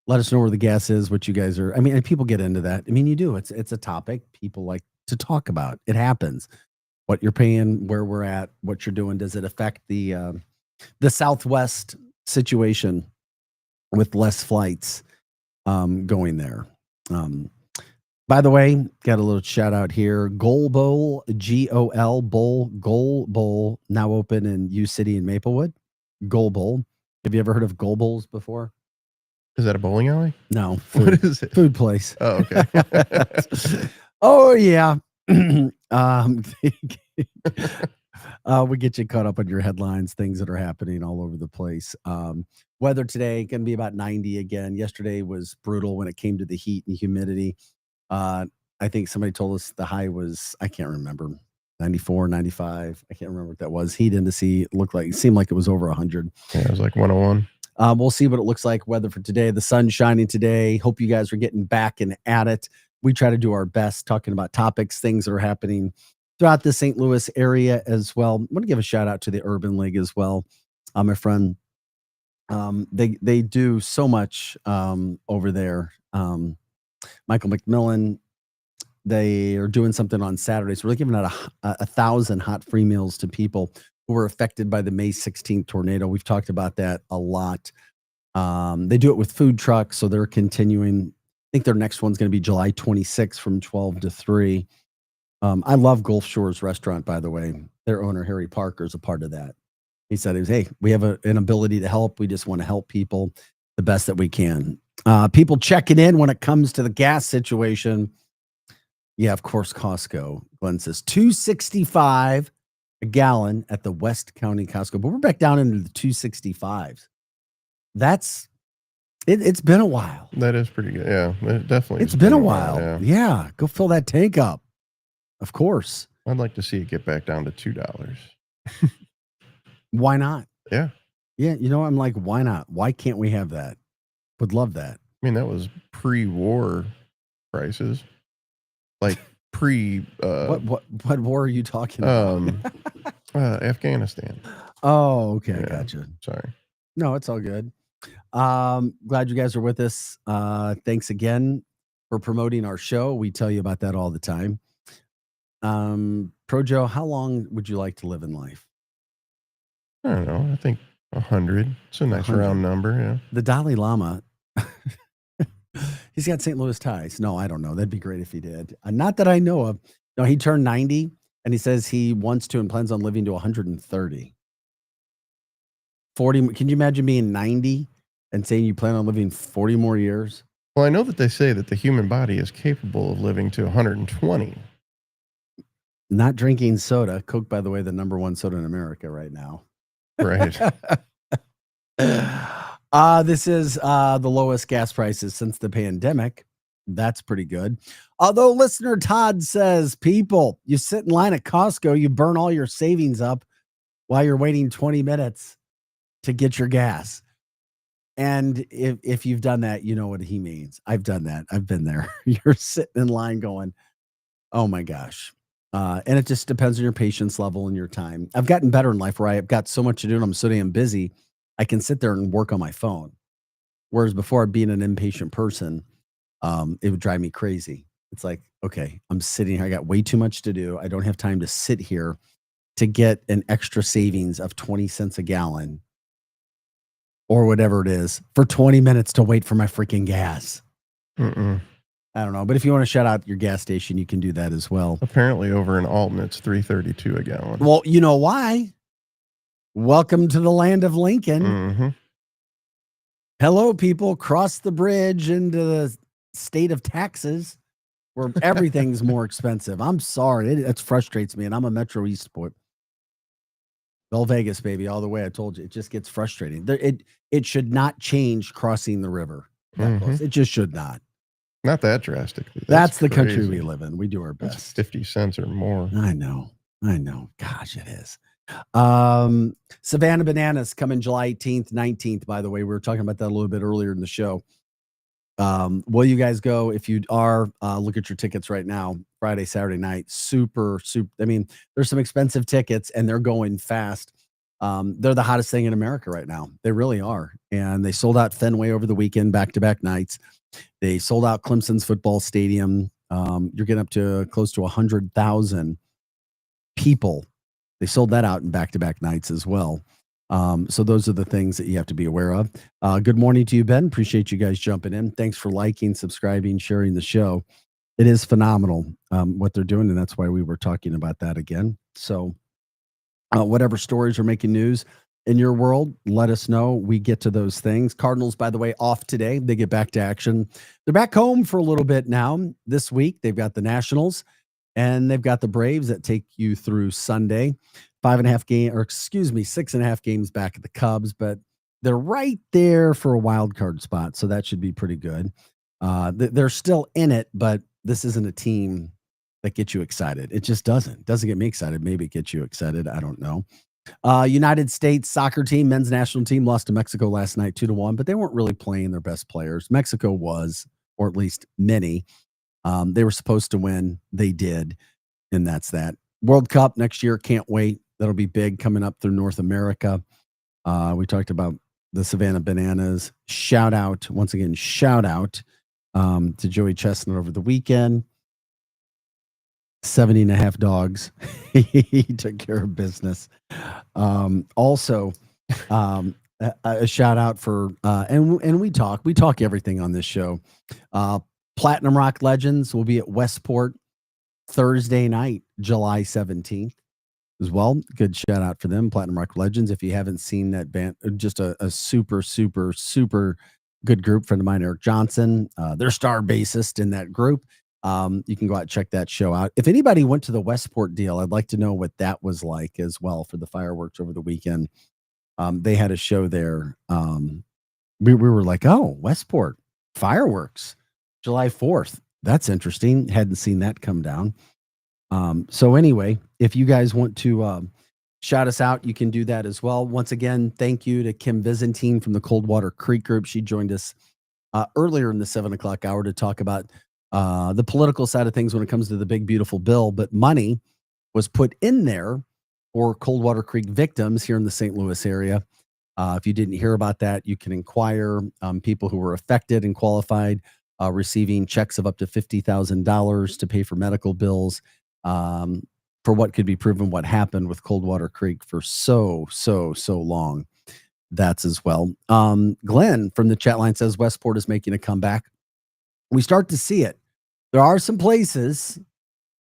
Let us know where the gas is, what you guys are. I mean, and people get into that. I mean, you do. It's a topic people like to talk about. It happens. What you're paying, where we're at, what you're doing. Does it affect the Southwest situation with less flights going there? By the way, got a little shout out here. Goal Bowl, Goal Bowl, now open in U City and Maplewood. Goal Bowl. Have you ever heard of Goal Bowls before? Is that a bowling alley? No. What is it? Food place. Oh, okay. Oh, yeah. We get you caught up on your headlines, things that are happening all over the place. Weather today going to be about 90 again. Yesterday was brutal when it came to the heat and humidity. I think somebody told us the high was, I can't remember, 94, 95. I can't remember what that was. Heat indice seemed like it was over 100. Yeah, it was like 101. We'll see what it looks like. Weather for today. The sun's shining today. Hope you guys are getting back and at it. We try to do our best talking about topics, things that are happening throughout the St. Louis area as well. I want to give a shout out to the Urban League as well. My friend, they do so much over there. Michael McMillan, they are doing something on Saturday. So we're giving out 1,000 hot free meals to people who were affected by the May 16th tornado. We've talked about that a lot. They do it with food trucks, so they're continuing. I think their next one's going to be July 26th from 12 to 3. I love Gulf Shores Restaurant, by the way. Their owner, Harry Parker, is a part of that. He said, hey, we have an ability to help. We just want to help people the best that we can. People checking in when it comes to the gas situation. Yeah, of course, Costco. Glenn says $2.65 a gallon at the West County Costco. But we're back down into the 265s. That's it's been a while. That is pretty good. Yeah, it definitely. It's been a while. Yeah, go fill that tank up. Of course. I'd like to see it get back down to $2. Why not? Yeah. Yeah, I'm like, why not? Why can't we have that? Would love that. I mean, that was pre-war prices. Like what war are you talking about? Afghanistan. Oh, okay. Yeah, Gotcha. Sorry. No, it's all good. Glad you guys are with us. Thanks again for promoting our show. We tell you about that all the time. Pro Joe, how long would you like to live in life? I don't know. I think 100. It's a nice 100. Round number. Yeah. The Dalai Lama, he's got St. Louis ties. No, I don't know. That'd be great if he did. Not that I know of. No, he turned 90 and he says he wants to and plans on living to 130. 40. Can you imagine being 90 and saying you plan on living 40 more years? Well, I know that they say that the human body is capable of living to 120. Not drinking soda. Coke, by the way, the #1 soda in America right now. Right. This is the lowest gas prices since the pandemic. That's pretty good. Although listener Todd says, people, you sit in line at Costco, you burn all your savings up while you're waiting 20 minutes to get your gas. And if you've done that, you know what he means. I've done that. I've been there. You're sitting in line going, oh my gosh. And it just depends on your patience level and your time. I've gotten better in life where I've got so much to do and I'm so damn busy. I can sit there and work on my phone. Whereas before, being an impatient person, it would drive me crazy. It's like, okay, I'm sitting here. I got way too much to do. I don't have time to sit here to get an extra savings of 20 cents a gallon or whatever it is for 20 minutes to wait for my freaking gas. I don't know. But if you want to shout out your gas station, you can do that as well. Apparently over in Alton, it's $3.32 a gallon. Well, you know why? Welcome to the land of Lincoln. Mm-hmm. Hello, people. Cross the bridge into the state of Texas where everything's more expensive. I'm sorry. It frustrates me. And I'm a Metro East boy. Bell Vegas, baby, all the way. I told you. It just gets frustrating. It should not change crossing the river. It just should not. Not that drastically. That's the country we live in. We do our best. That's 50 cents or more. I know. Gosh, it is. Savannah Bananas coming July 18th, 19th, by the way. We were talking about that a little bit earlier in the show. Will you guys go? If you are, look at your tickets right now. Friday, Saturday night. Super. I mean, there's some expensive tickets and they're going fast. They're the hottest thing in America right now. They really are. And they sold out Fenway over the weekend, back-to-back nights. They sold out Clemson's football stadium. You're getting up to close to 100,000 people. They sold that out in back-to-back nights as well. So those are the things that you have to be aware of. Good morning to you, Ben. Appreciate you guys jumping in. Thanks for liking, subscribing, sharing the show. It is phenomenal what they're doing, and that's why we were talking about that again. So whatever stories are making news in your world, let us know. We get to those things. Cardinals, by the way, off today. They get back to action. They're back home for a little bit now. This week, they've got the Nationals, and they've got the Braves that take you through Sunday. 6.5 games back at the Cubs, but they're right there for a wild card spot, so that should be pretty good. They're still in it, but this isn't a team that gets you excited. It just doesn't get me excited. Maybe it gets you excited. I don't know. United States soccer team, men's national team, lost to Mexico last night 2-1, but they weren't really playing their best players. Mexico was, or at least many. They were supposed to win. They did, and that's that. World Cup next year. Can't wait. That'll be big coming up through North America. We talked about the Savannah Bananas. Shout out to Joey Chestnut over the weekend. 70.5 dogs. He took care of business. Also, a shout out for and we talk everything on this show. Platinum Rock Legends will be at Westport Thursday night, July 17th as well. Good shout out for them, Platinum Rock Legends. If you haven't seen that band, just a super good group. Friend of mine, Eric Johnson, their star bassist in that group. You can go out and check that show out. If anybody went to the Westport deal, I'd like to know what that was like as well for the fireworks over the weekend. They had a show there. We were like, oh, Westport fireworks, July 4th. That's interesting. Hadn't seen that come down. So anyway, if you guys want to shout us out, you can do that as well. Once again, thank you to Kim Byzantine from the Coldwater Creek Group. She joined us earlier in the 7:00 hour to talk about the political side of things when it comes to the big, beautiful bill. But money was put in there for Coldwater Creek victims here in the St. Louis area. If you didn't hear about that, you can inquire. People who were affected and qualified receiving checks of up to $50,000 to pay for medical bills for what could be proven what happened with Coldwater Creek for so long. That's as well. Glenn from the chat line says Westport is making a comeback. We start to see it. There are some places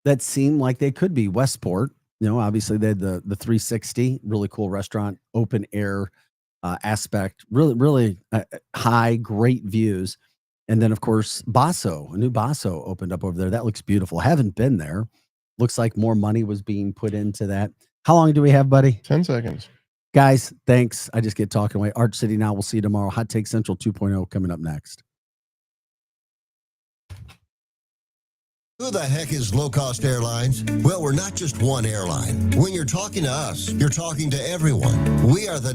that seem like they could be Westport. You know, obviously they had the 360, really cool restaurant, open air aspect, really high, great views. And then, of course, Basso, a new Basso opened up over there. That looks beautiful. Haven't been there. Looks like more money was being put into that. How long do we have, buddy? 10 seconds. Guys, thanks. I just get talking away. Arch City Now. We'll see you tomorrow. Hot Take Central 2.0 coming up next. Who the heck is Low Cost Airlines? Well, we're not just one airline. When you're talking to us, you're talking to everyone. We are the